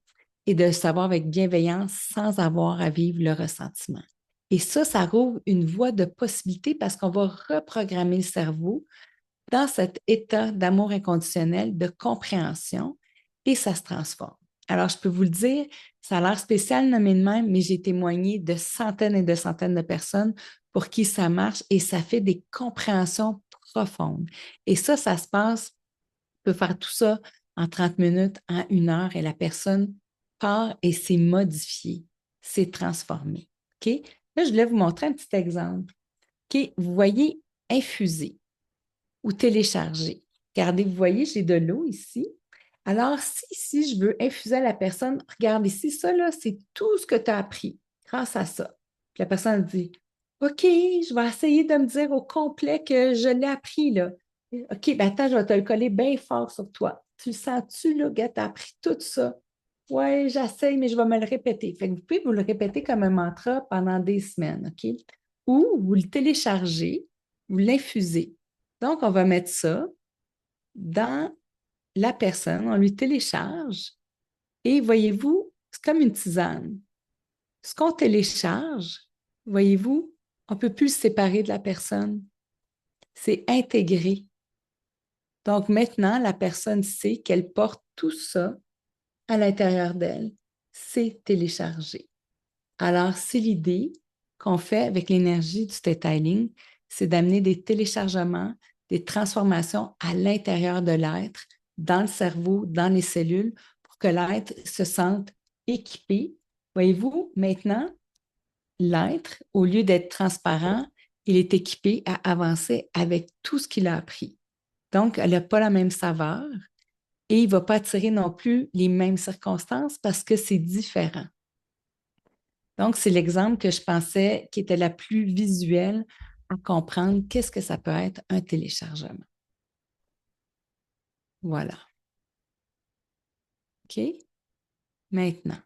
et de savoir avec bienveillance sans avoir à vivre le ressentiment. Et ça rouvre une voie de possibilité parce qu'on va reprogrammer le cerveau dans cet état d'amour inconditionnel, de compréhension, et ça se transforme. Alors, je peux vous le dire, ça a l'air spécial nommé de même, mais j'ai témoigné de centaines et de centaines de personnes pour qui ça marche et ça fait des compréhensions profondes. Et ça se passe, on peut faire tout ça en 30 minutes, en 1 heure, et la personne part et s'est modifiée, s'est transformée. OK? Là, je voulais vous montrer un petit exemple. OK? Vous voyez infuser ou télécharger. Regardez, vous voyez, j'ai de l'eau ici. Alors, si je veux infuser à la personne, regarde ici, ça, là, c'est tout ce que tu as appris grâce à ça. Puis la personne dit, OK, je vais essayer de me dire au complet que je l'ai appris, là. OK, ben attends, je vais te le coller bien fort sur toi. Tu le sens-tu, là, gars, tu as appris tout ça? Oui, j'essaye, mais je vais me le répéter. Fait que vous pouvez vous le répéter comme un mantra pendant des semaines, OK? Ou vous le téléchargez, vous l'infusez. Donc, on va mettre ça dans la personne, on lui télécharge et voyez-vous, c'est comme une tisane. Ce qu'on télécharge, voyez-vous, on ne peut plus se séparer de la personne. C'est intégré. Donc maintenant, la personne sait qu'elle porte tout ça à l'intérieur d'elle. C'est téléchargé. Alors, c'est l'idée qu'on fait avec l'énergie du detailing, c'est d'amener des téléchargements, des transformations à l'intérieur de l'être, dans le cerveau, dans les cellules, pour que l'être se sente équipé. Voyez-vous, maintenant, l'être, au lieu d'être transparent, il est équipé à avancer avec tout ce qu'il a appris. Donc, elle n'a pas la même saveur et il ne va pas attirer non plus les mêmes circonstances parce que c'est différent. Donc, c'est l'exemple que je pensais qui était la plus visuelle à comprendre qu'est-ce que ça peut être un téléchargement. Voilà. OK? Maintenant.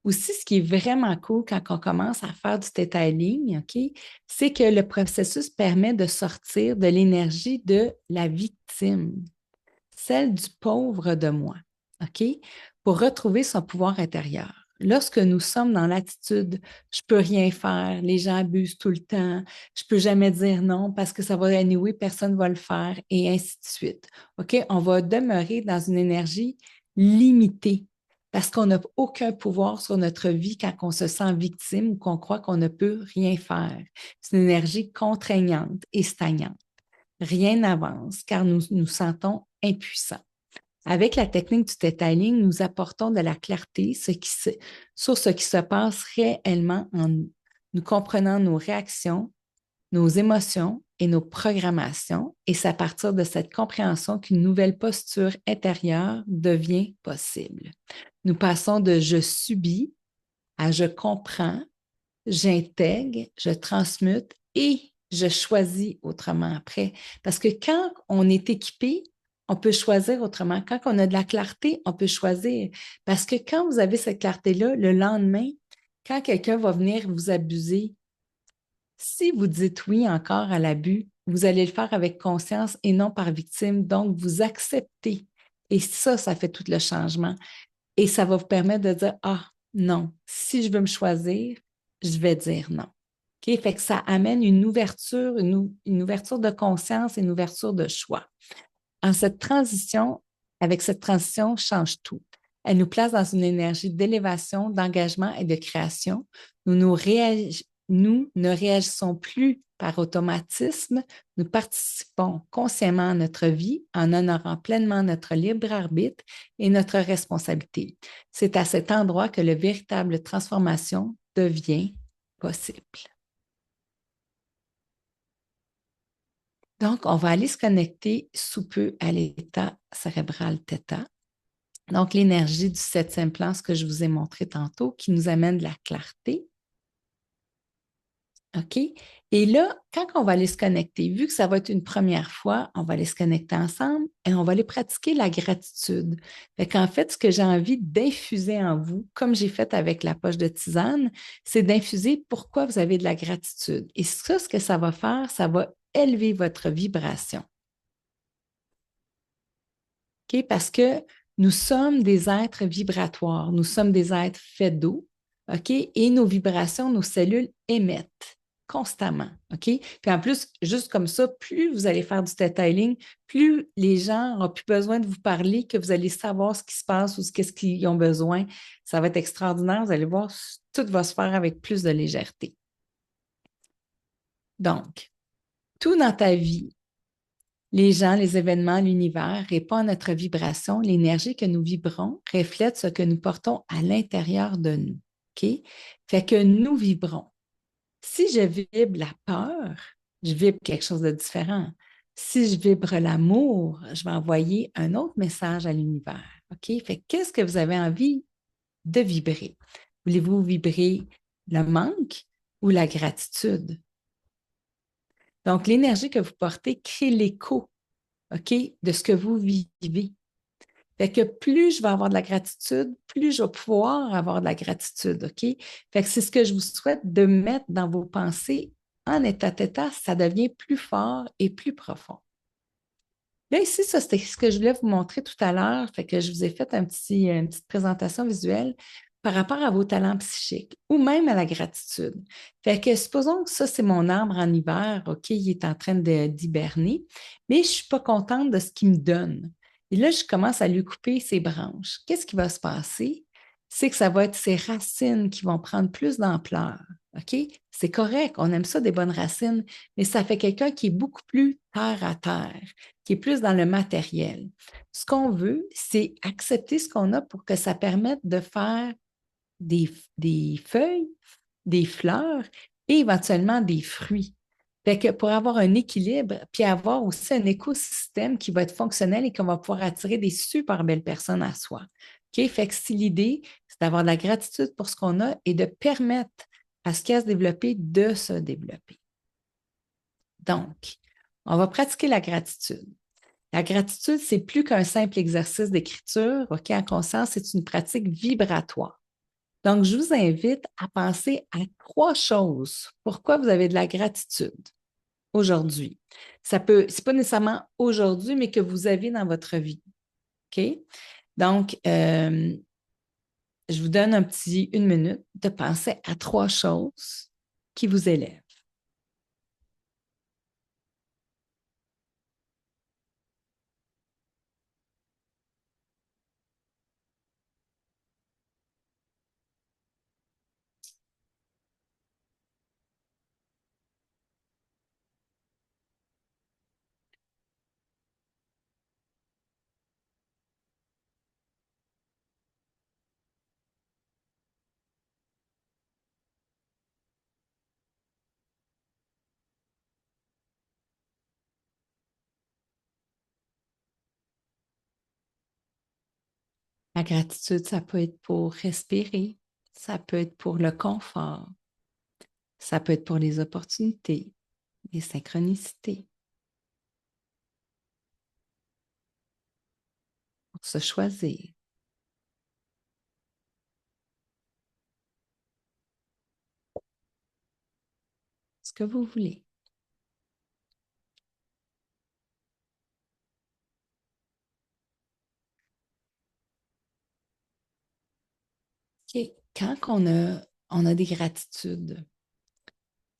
Aussi, ce qui est vraiment cool quand on commence à faire du detailing, OK, c'est que le processus permet de sortir de l'énergie de la victime, celle du pauvre de moi, OK, pour retrouver son pouvoir intérieur. Lorsque nous sommes dans l'attitude, je ne peux rien faire, les gens abusent tout le temps, je ne peux jamais dire non parce que ça va anyway, personne ne va le faire et ainsi de suite. OK, on va demeurer dans une énergie limitée parce qu'on n'a aucun pouvoir sur notre vie quand on se sent victime ou qu'on croit qu'on ne peut rien faire. C'est une énergie contraignante et stagnante. Rien n'avance car nous nous sentons impuissants. Avec la technique du detailing, nous apportons de la clarté sur ce qui se passe réellement en nous. Nous comprenons nos réactions, nos émotions et nos programmations, et c'est à partir de cette compréhension qu'une nouvelle posture intérieure devient possible. Nous passons de je subis à je comprends, j'intègre, je transmute et je choisis autrement après. Parce que quand on est équipé, on peut choisir autrement. Quand on a de la clarté, on peut choisir. Parce que quand vous avez cette clarté-là, le lendemain, quand quelqu'un va venir vous abuser, si vous dites oui encore à l'abus, vous allez le faire avec conscience et non par victime. Donc, vous acceptez. Et ça fait tout le changement. Et ça va vous permettre de dire, ah, non, si je veux me choisir, je vais dire non. OK? Fait que ça amène une ouverture, une ouverture de conscience et une ouverture de choix. En cette transition, avec cette transition, change tout. Elle nous place dans une énergie d'élévation, d'engagement et de création. Nous ne réagissons plus par automatisme, nous participons consciemment à notre vie en honorant pleinement notre libre arbitre et notre responsabilité. C'est à cet endroit que la véritable transformation devient possible. Donc, on va aller se connecter sous peu à l'état cérébral θ. Donc, l'énergie du septième plan, ce que je vous ai montré tantôt, qui nous amène de la clarté. OK? Et là, quand on va aller se connecter, vu que ça va être une première fois, on va aller se connecter ensemble et on va aller pratiquer la gratitude. Fait qu'en fait, ce que j'ai envie d'infuser en vous, comme j'ai fait avec la poche de tisane, c'est d'infuser pourquoi vous avez de la gratitude. Et ça, ce que ça va faire, ça va élever votre vibration. OK? Parce que nous sommes des êtres vibratoires, nous sommes des êtres faits d'eau, OK? Et nos vibrations, nos cellules émettent constamment, OK? Puis en plus, juste comme ça, plus vous allez faire du theta healing, plus les gens n'auront plus besoin de vous parler, que vous allez savoir ce qui se passe ou qu'est-ce qu'ils ont besoin. Ça va être extraordinaire. Vous allez voir, tout va se faire avec plus de légèreté. Donc, tout dans ta vie, les gens, les événements, l'univers répond à notre vibration. L'énergie que nous vibrons reflète ce que nous portons à l'intérieur de nous. OK? Fait que nous vibrons. Si je vibre la peur, je vibre quelque chose de différent. Si je vibre l'amour, je vais envoyer un autre message à l'univers. OK? Fait que qu'est-ce que vous avez envie de vibrer? Voulez-vous vibrer le manque ou la gratitude? Donc, l'énergie que vous portez crée l'écho, OK, de ce que vous vivez. Fait que plus je vais avoir de la gratitude, plus je vais pouvoir avoir de la gratitude, OK? Fait que c'est ce que je vous souhaite de mettre dans vos pensées en état θ, ça devient plus fort et plus profond. Là, ici, ça, c'était ce que je voulais vous montrer tout à l'heure. Fait que je vous ai fait une petite présentation visuelle par rapport à vos talents psychiques ou même à la gratitude. Fait que supposons que ça, c'est mon arbre en hiver, OK, il est en train d'hiberner, mais je ne suis pas contente de ce qu'il me donne. Et là, je commence à lui couper ses branches. Qu'est-ce qui va se passer? C'est que ça va être ses racines qui vont prendre plus d'ampleur. OK? C'est correct, on aime ça des bonnes racines, mais ça fait quelqu'un qui est beaucoup plus terre à terre, qui est plus dans le matériel. Ce qu'on veut, c'est accepter ce qu'on a pour que ça permette de faire des feuilles, des fleurs et éventuellement des fruits. Fait que pour avoir un équilibre, puis avoir aussi un écosystème qui va être fonctionnel et qu'on va pouvoir attirer des super belles personnes à soi. OK? Fait que si l'idée, c'est d'avoir de la gratitude pour ce qu'on a et de permettre à ce qui a à se développer de se développer. Donc, on va pratiquer la gratitude. La gratitude, c'est plus qu'un simple exercice d'écriture, OK, en conscience, c'est une pratique vibratoire. Donc, je vous invite à penser à trois choses. Pourquoi vous avez de la gratitude aujourd'hui? C'est pas nécessairement aujourd'hui, mais que vous avez dans votre vie. OK? Donc, je vous donne une minute de penser à trois choses qui vous élèvent. La gratitude, ça peut être pour respirer, ça peut être pour le confort, ça peut être pour les opportunités, les synchronicités, pour se choisir, ce que vous voulez. OK. Quand on a des gratitudes,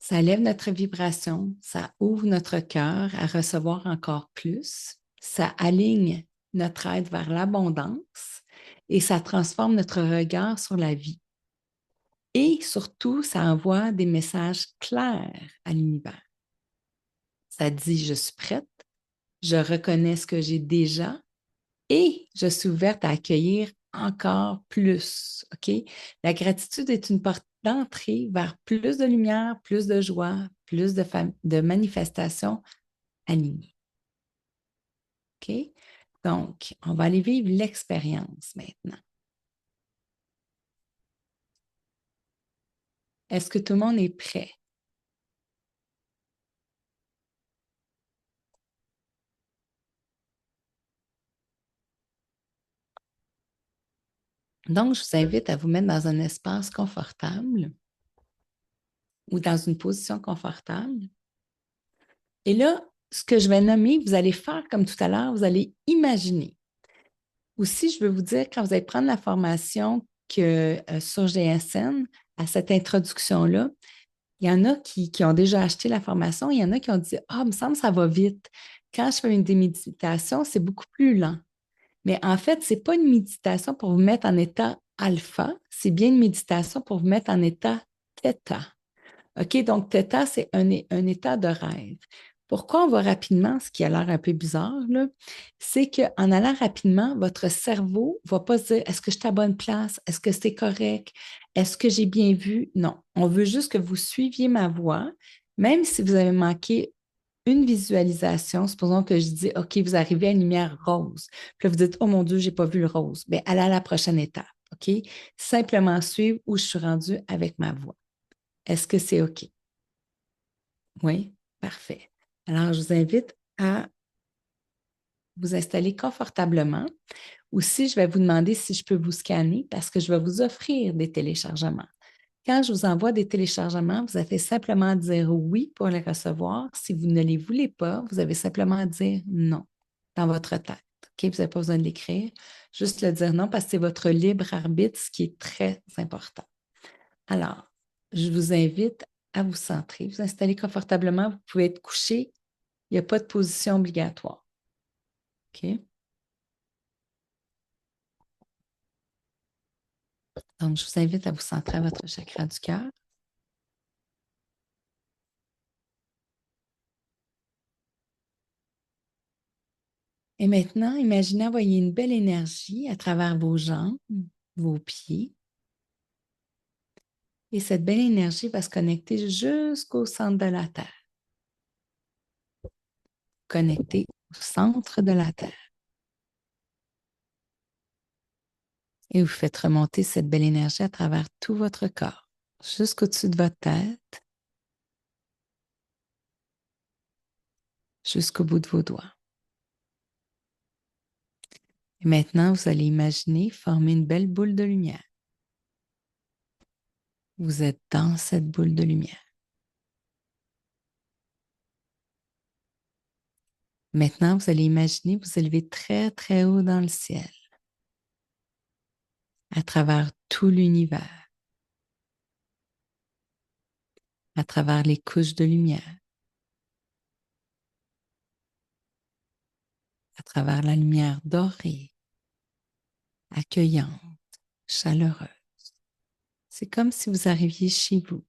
Ça lève notre vibration, ça ouvre notre cœur à recevoir encore plus, ça aligne notre aide vers l'abondance et ça transforme notre regard sur la vie. Et surtout, ça envoie des messages clairs à l'univers. Ça dit, je suis prête, je reconnais ce que j'ai déjà et je suis ouverte à accueillir encore plus. OK? La gratitude est une porte d'entrée vers plus de lumière, plus de joie, plus de manifestations alignées. OK? Donc, on va aller vivre l'expérience maintenant. Est-ce que tout le monde est prêt? Donc, je vous invite à vous mettre dans un espace confortable ou dans une position confortable. Et là, ce que je vais nommer, vous allez faire comme tout à l'heure, vous allez imaginer. Aussi, je veux vous dire, quand vous allez prendre la formation sur GSN, à cette introduction-là, il y en a qui ont déjà acheté la formation, il y en a qui ont dit, ah, il me semble que ça va vite. Quand je fais des méditations, c'est beaucoup plus lent. Mais en fait, ce n'est pas une méditation pour vous mettre en état alpha, c'est bien une méditation pour vous mettre en état theta. OK, donc theta, c'est un état de rêve. Pourquoi on va rapidement, ce qui a l'air un peu bizarre, là, c'est qu'en allant rapidement, votre cerveau ne va pas se dire est-ce que je suis à bonne place? Est-ce que c'est correct? Est-ce que j'ai bien vu? Non. On veut juste que vous suiviez ma voix, même si vous avez manqué une visualisation. Supposons que je dis OK, vous arrivez à une lumière rose. Puis là, vous dites oh mon Dieu, je n'ai pas vu le rose. Bien, allez à la prochaine étape. OK? Simplement suivre où je suis rendue avec ma voix. Est-ce que c'est OK? Oui, parfait. Alors, je vous invite à vous installer confortablement. Aussi, je vais vous demander si je peux vous scanner parce que je vais vous offrir des téléchargements. Quand je vous envoie des téléchargements, vous avez simplement à dire oui pour les recevoir. Si vous ne les voulez pas, vous avez simplement à dire non dans votre tête. OK? Vous n'avez pas besoin de l'écrire. Juste le dire non parce que c'est votre libre arbitre, ce qui est très important. Alors, je vous invite à vous centrer, vous installer confortablement. Vous pouvez être couché. Il n'y a pas de position obligatoire. OK? Donc, je vous invite à vous centrer à votre chakra du cœur. Et maintenant, imaginez envoyer une belle énergie à travers vos jambes, vos pieds. Et cette belle énergie va se connecter jusqu'au centre de la Terre. Connecter au centre de la Terre. Et vous faites remonter cette belle énergie à travers tout votre corps, jusqu'au-dessus de votre tête, jusqu'au bout de vos doigts. Et maintenant, vous allez imaginer former une belle boule de lumière. Vous êtes dans cette boule de lumière. Maintenant, vous allez imaginer vous élever très, très haut dans le ciel, à travers tout l'univers, à travers les couches de lumière, à travers la lumière dorée, accueillante, chaleureuse. C'est comme si vous arriviez chez vous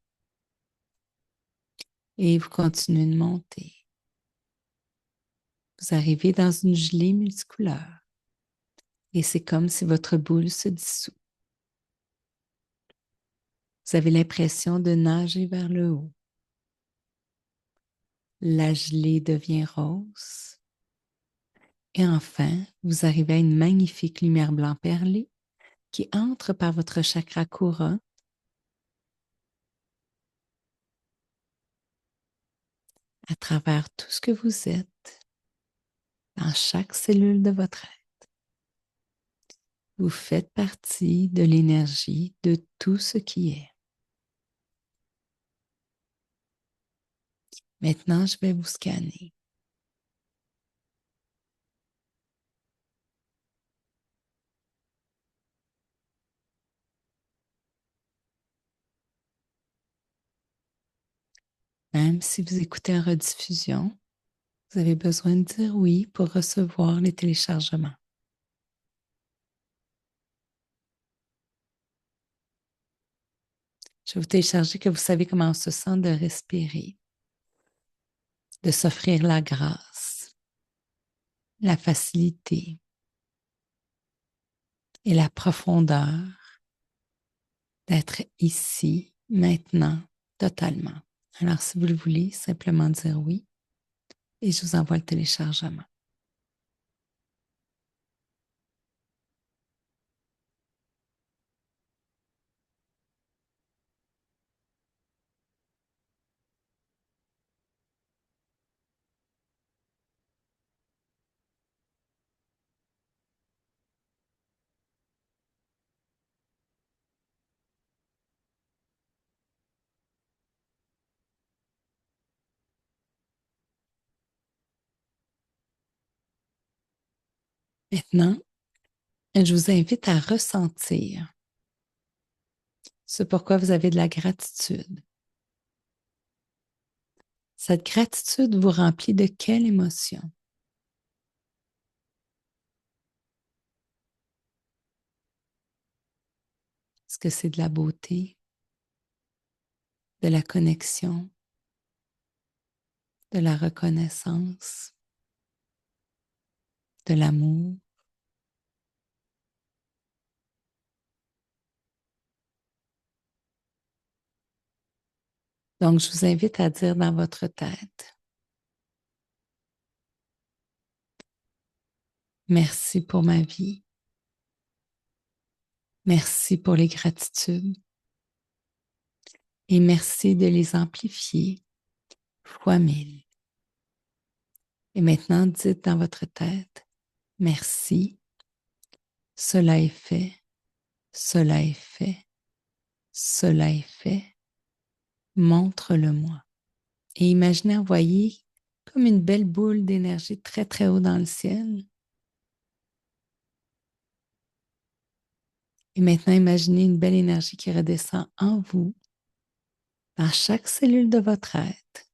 et vous continuez de monter. Vous arrivez dans une gelée multicouleur et c'est comme si votre boule se dissout. Vous avez l'impression de nager vers le haut. La gelée devient rose. Et enfin, vous arrivez à une magnifique lumière blanc perlée qui entre par votre chakra couronne à travers tout ce que vous êtes, dans chaque cellule de votre être. Vous faites partie de l'énergie de tout ce qui est. Maintenant, je vais vous scanner. Même si vous écoutez en rediffusion, vous avez besoin de dire oui pour recevoir les téléchargements. Je vais vous télécharger que vous savez comment on se sent de respirer, de s'offrir la grâce, la facilité et la profondeur d'être ici, maintenant, totalement. Alors, si vous le voulez, simplement dire oui et je vous envoie le téléchargement. Maintenant, je vous invite à ressentir ce pourquoi vous avez de la gratitude. Cette gratitude vous remplit de quelle émotion? Est-ce que c'est de la beauté, de la connexion, de la reconnaissance, de l'amour? Donc, je vous invite à dire dans votre tête, merci pour ma vie, merci pour les gratitudes et merci de les amplifier fois 1000. Et maintenant, dites dans votre tête, merci, cela est fait, cela est fait, cela est fait, montre-le-moi. Et imaginez envoyer comme une belle boule d'énergie très, très haut dans le ciel. Et maintenant, imaginez une belle énergie qui redescend en vous, dans chaque cellule de votre être,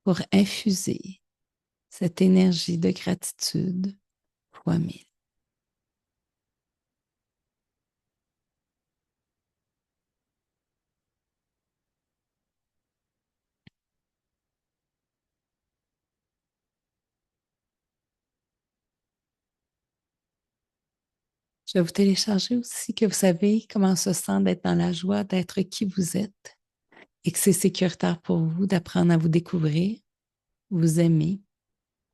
pour infuser cette énergie de gratitude fois 1000. Je vais vous télécharger aussi que vous savez comment on se sent d'être dans la joie, d'être qui vous êtes et que c'est sécuritaire pour vous d'apprendre à vous découvrir, vous aimer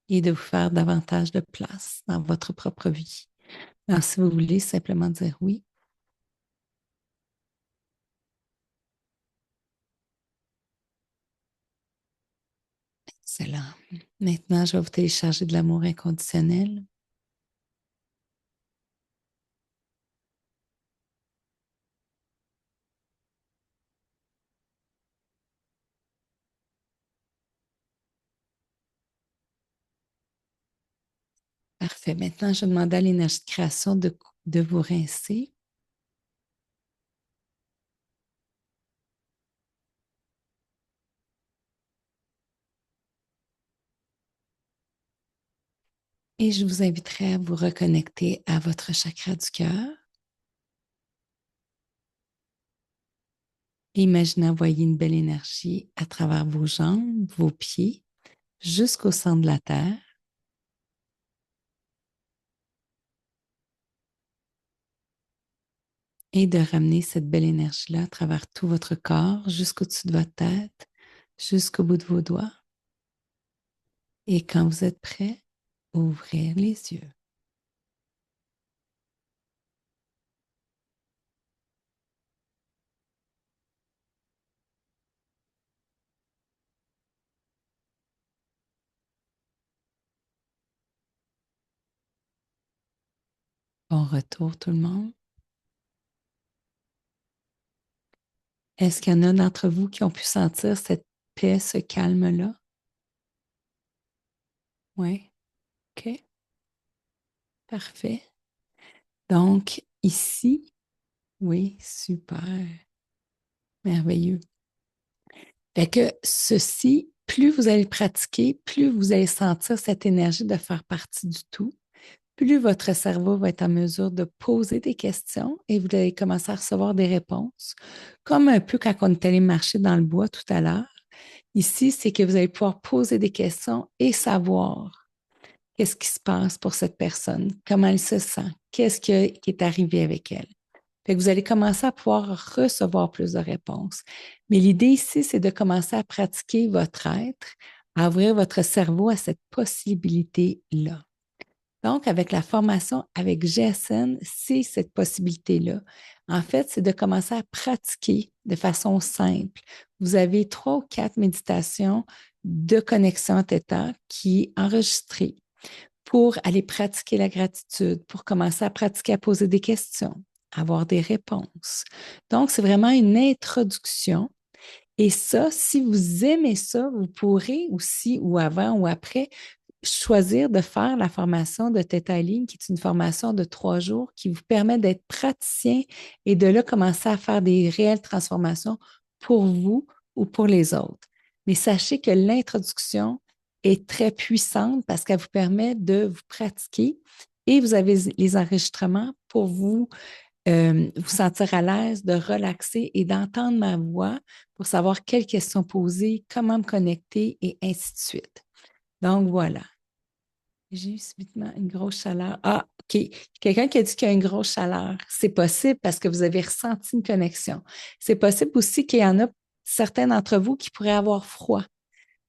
et de vous faire davantage de place dans votre propre vie. Alors, si vous voulez simplement dire oui. Excellent. Maintenant, je vais vous télécharger de l'amour inconditionnel. Parfait. Maintenant, je demande à l'énergie de création de vous rincer. Et je vous inviterai à vous reconnecter à votre chakra du cœur. Imaginez envoyer une belle énergie à travers vos jambes, vos pieds, jusqu'au centre de la Terre. Et de ramener cette belle énergie-là à travers tout votre corps, jusqu'au-dessus de votre tête, jusqu'au bout de vos doigts. Et quand vous êtes prêt, ouvrez les yeux. Bon retour tout le monde. Est-ce qu'il y en a d'entre vous qui ont pu sentir cette paix, ce calme-là? Oui, OK, parfait. Donc, ici, oui, super, merveilleux. Fait que ceci, plus vous allez pratiquer, plus vous allez sentir cette énergie de faire partie du tout, plus votre cerveau va être en mesure de poser des questions et vous allez commencer à recevoir des réponses, comme un peu quand on est allé marcher dans le bois tout à l'heure. Ici, c'est que vous allez pouvoir poser des questions et savoir qu'est-ce qui se passe pour cette personne, comment elle se sent, qui est arrivé avec elle. Fait que vous allez commencer à pouvoir recevoir plus de réponses. Mais l'idée ici, c'est de commencer à pratiquer votre être, à ouvrir votre cerveau à cette possibilité-là. Donc, avec la formation avec GSN, c'est cette possibilité-là. En fait, c'est de commencer à pratiquer de façon simple. Vous avez 3 ou 4 méditations de connexion à Theta qui est enregistrée pour aller pratiquer la gratitude, pour commencer à pratiquer à poser des questions, avoir des réponses. Donc, c'est vraiment une introduction. Et ça, si vous aimez ça, vous pourrez aussi, ou avant ou après, choisir de faire la formation de Theta Healing, qui est une formation de 3 jours qui vous permet d'être praticien et de là commencer à faire des réelles transformations pour vous ou pour les autres. Mais sachez que l'introduction est très puissante parce qu'elle vous permet de vous pratiquer et vous avez les enregistrements pour vous sentir à l'aise, de relaxer et d'entendre ma voix pour savoir quelles questions poser, comment me connecter et ainsi de suite. Donc voilà. J'ai eu subitement une grosse chaleur. Ah, OK. Quelqu'un qui a dit qu'il y a une grosse chaleur. C'est possible parce que vous avez ressenti une connexion. C'est possible aussi qu'il y en a certains d'entre vous qui pourraient avoir froid.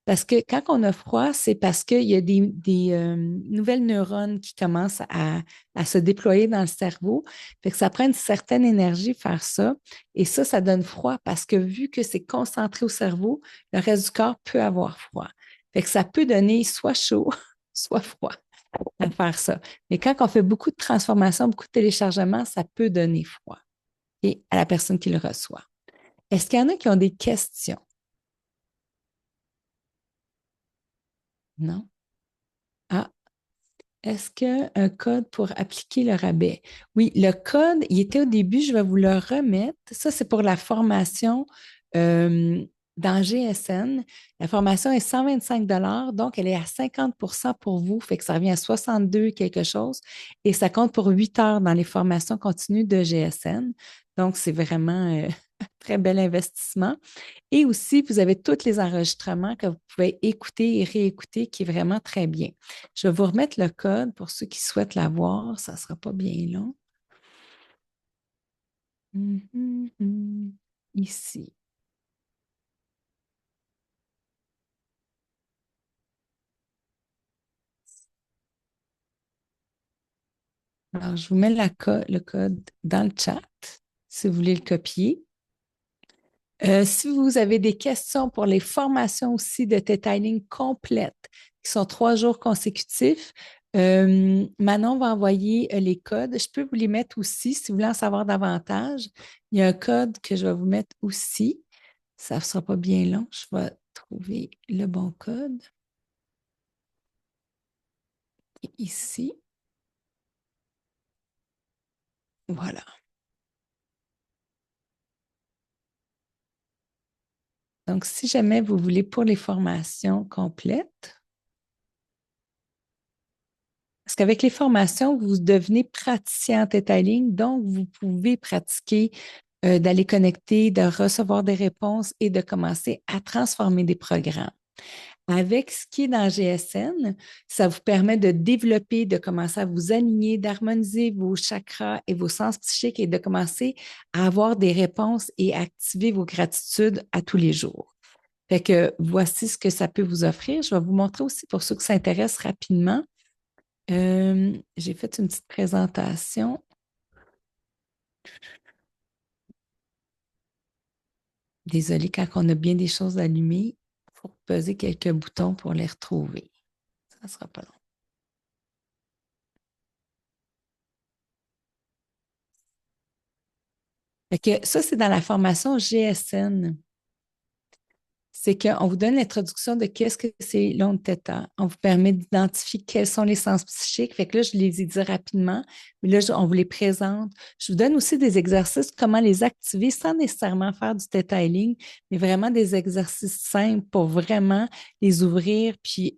Parce que quand on a froid, c'est parce qu'il y a des nouvelles neurones qui commencent à se déployer dans le cerveau. Fait que ça prend une certaine énergie faire ça. Et ça donne froid parce que vu que c'est concentré au cerveau, le reste du corps peut avoir froid. Fait que ça peut donner soit chaud, soit froid à faire ça. Mais quand on fait beaucoup de transformations, beaucoup de téléchargements, ça peut donner froid et à la personne qui le reçoit. Est-ce qu'il y en a qui ont des questions? Non? Ah, est-ce qu'un code pour appliquer le rabais? Oui, le code, il était au début, je vais vous le remettre. Ça, c'est pour la formation euh, dans GSN. La formation est 125 donc elle est à 50 pour vous, fait que ça revient à 62 quelque chose, et ça compte pour 8 heures dans les formations continues de GSN. Donc, c'est vraiment un très bel investissement. Et aussi, vous avez tous les enregistrements que vous pouvez écouter et réécouter, qui est vraiment très bien. Je vais vous remettre le code pour ceux qui souhaitent l'avoir. Ça ne sera pas bien long. Ici. Alors, je vous mets le code dans le chat si vous voulez le copier. Si vous avez des questions pour les formations aussi de Theta Healing complètes, qui sont 3 jours consécutifs, Manon va envoyer les codes. Je peux vous les mettre aussi si vous voulez en savoir davantage. Il y a un code que je vais vous mettre aussi. Ça ne sera pas bien long. Je vais trouver le bon code. Ici. Voilà. Donc, si jamais vous voulez pour les formations complètes, parce qu'avec les formations, vous devenez praticien en Theta Healing, donc vous pouvez pratiquer d'aller connecter, de recevoir des réponses et de commencer à transformer des programmes. Avec ce qui est dans GSN, ça vous permet de développer, de commencer à vous aligner, d'harmoniser vos chakras et vos sens psychiques et de commencer à avoir des réponses et activer vos gratitudes à tous les jours. Fait que voici ce que ça peut vous offrir. Je vais vous montrer aussi pour ceux qui s'intéressent rapidement. J'ai fait une petite présentation. Désolée, quand on a bien des choses allumées, il faut peser quelques boutons pour les retrouver. Ça ne sera pas long. Fait que ça, c'est dans la formation GSN. c'est qu'on vous donne l'introduction de qu'est-ce que c'est l'onde Theta. On vous permet d'identifier quels sont les sens psychiques. Fait que là, je les ai dit rapidement, mais là, on vous les présente. Je vous donne aussi des exercices, comment les activer sans nécessairement faire du Theta Healing, mais vraiment des exercices simples pour vraiment les ouvrir, puis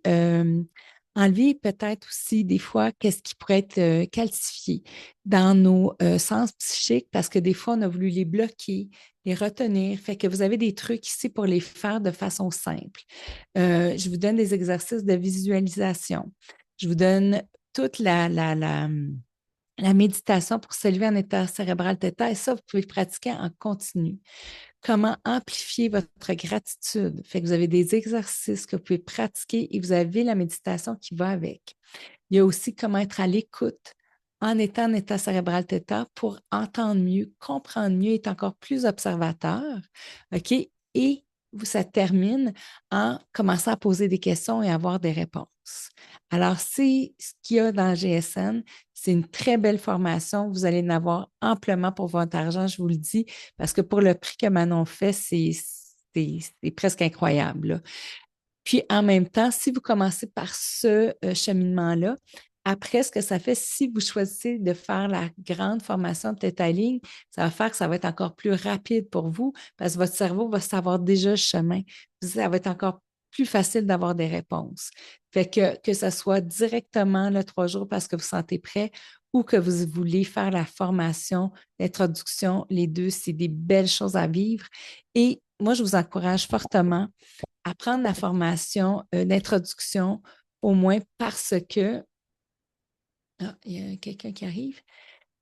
enlever peut-être aussi des fois qu'est-ce qui pourrait être calcifié dans nos sens psychiques, parce que des fois, on a voulu les bloquer, les retenir. Fait que vous avez des trucs ici pour les faire de façon simple. Je vous donne des exercices de visualisation. Je vous donne toute la méditation pour s'élever en état cérébral theta, et ça, vous pouvez le pratiquer en continu. Comment amplifier votre gratitude? Fait que vous avez des exercices que vous pouvez pratiquer et vous avez la méditation qui va avec. Il y a aussi comment être à l'écoute en étant en état cérébral theta pour entendre mieux, comprendre mieux, être encore plus observateur. OK? Et ça termine en commençant à poser des questions et avoir des réponses. Alors, c'est ce qu'il y a dans GSN. C'est une très belle formation. Vous allez en avoir amplement pour votre argent, je vous le dis, parce que pour le prix que Manon fait, c'est presque incroyable, là. Puis en même temps, si vous commencez par ce cheminement-là, après, ce que ça fait, si vous choisissez de faire la grande formation de Theta Healing, ça va faire que ça va être encore plus rapide pour vous parce que votre cerveau va savoir déjà le chemin. Ça va être encore plus facile d'avoir des réponses. Fait que ce soit directement le 3 jours parce que vous sentez prêt ou que vous voulez faire la formation, l'introduction, les deux, c'est des belles choses à vivre. Et moi, je vous encourage fortement à prendre la formation d'introduction, au moins parce que, ah, il y a quelqu'un qui arrive,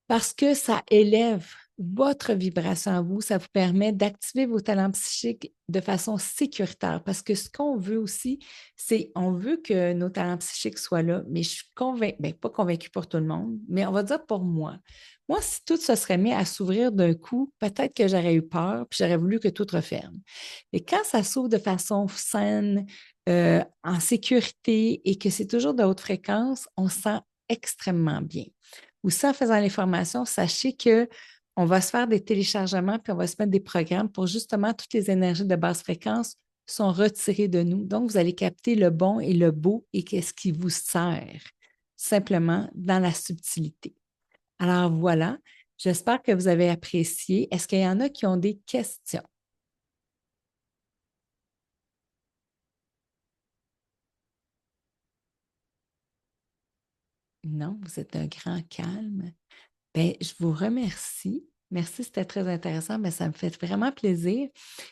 parce que ça élève votre vibration à vous, ça vous permet d'activer vos talents psychiques de façon sécuritaire. Parce que ce qu'on veut aussi, c'est on veut que nos talents psychiques soient là, mais je suis convaincue, bien, pas convaincue pour tout le monde, mais on va dire pour moi. Moi, si tout se serait mis à s'ouvrir d'un coup, peut-être que j'aurais eu peur, puis j'aurais voulu que tout referme. Et quand ça s'ouvre de façon saine, en sécurité et que c'est toujours de haute fréquence, on se sent extrêmement bien. Aussi, en faisant les formations, sachez que on va se faire des téléchargements puis on va se mettre des programmes pour justement toutes les énergies de basse fréquence sont retirées de nous. Donc, vous allez capter le bon et le beau et qu'est-ce qui vous sert simplement dans la subtilité. Alors voilà, j'espère que vous avez apprécié. Est-ce qu'il y en a qui ont des questions? Non, vous êtes un grand calme. Bien, je vous remercie. Merci, c'était très intéressant. Mais ça me fait vraiment plaisir.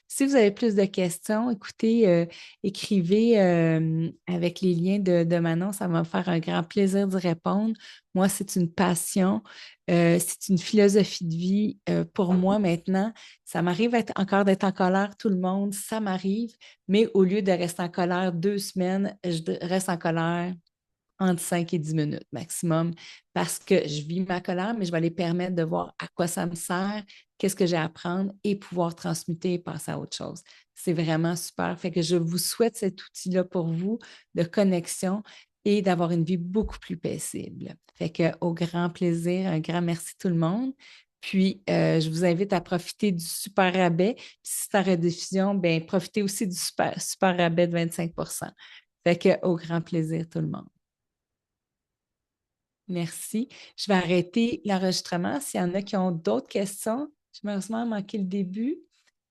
Si vous avez plus de questions, écoutez, écrivez avec les liens de Manon. Ça va me faire un grand plaisir d'y répondre. Moi, c'est une passion. C'est une philosophie de vie pour moi maintenant. Ça m'arrive encore d'être en colère, tout le monde. Ça m'arrive. Mais au lieu de rester en colère 2 semaines, je reste en colère entre 5 et 10 minutes maximum parce que je vis ma colère, mais je vais les permettre de voir à quoi ça me sert, qu'est-ce que j'ai à apprendre et pouvoir transmuter et passer à autre chose. C'est vraiment super. Fait que je vous souhaite cet outil-là pour vous de connexion et d'avoir une vie beaucoup plus paisible. Fait que au grand plaisir, un grand merci tout le monde. Puis, je vous invite à profiter du super rabais. Puis, si c'est en rediffusion, bien, profitez aussi du super rabais de 25. Fait que au grand plaisir tout le monde. Merci. Je vais arrêter l'enregistrement. S'il y en a qui ont d'autres questions, j'ai malheureusement manqué le début.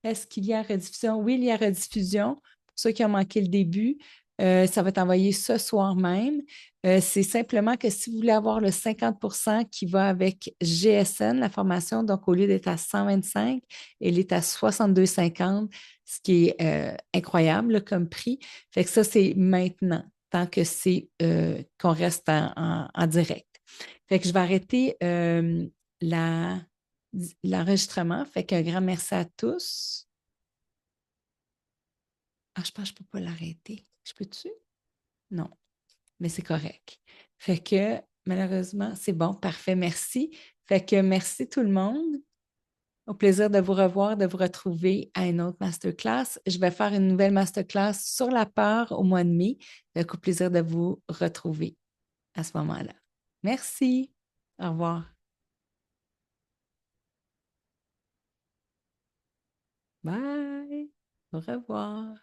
Est-ce qu'il y a rediffusion? Oui, il y a rediffusion. Pour ceux qui ont manqué le début, ça va être envoyé ce soir même. C'est simplement que si vous voulez avoir le 50 qui va avec GSN, la formation, donc au lieu d'être à 125, elle est à 62,50, ce qui est incroyable là, comme prix. Fait que ça, c'est maintenant, tant que c'est qu'on reste en direct. Fait que je vais arrêter la- l'enregistrement. Fait qu'un grand merci à tous. Ah, je pense que je ne peux pas l'arrêter. Je peux-tu? Non, mais c'est correct. Fait que malheureusement, c'est bon, parfait, merci. Fait que merci tout le monde. Au plaisir de vous revoir, de vous retrouver à une autre masterclass. Je vais faire une nouvelle masterclass sur la peur au mois de mai. Fait qu'au plaisir de vous retrouver à ce moment-là. Merci. Au revoir. Bye. Au revoir.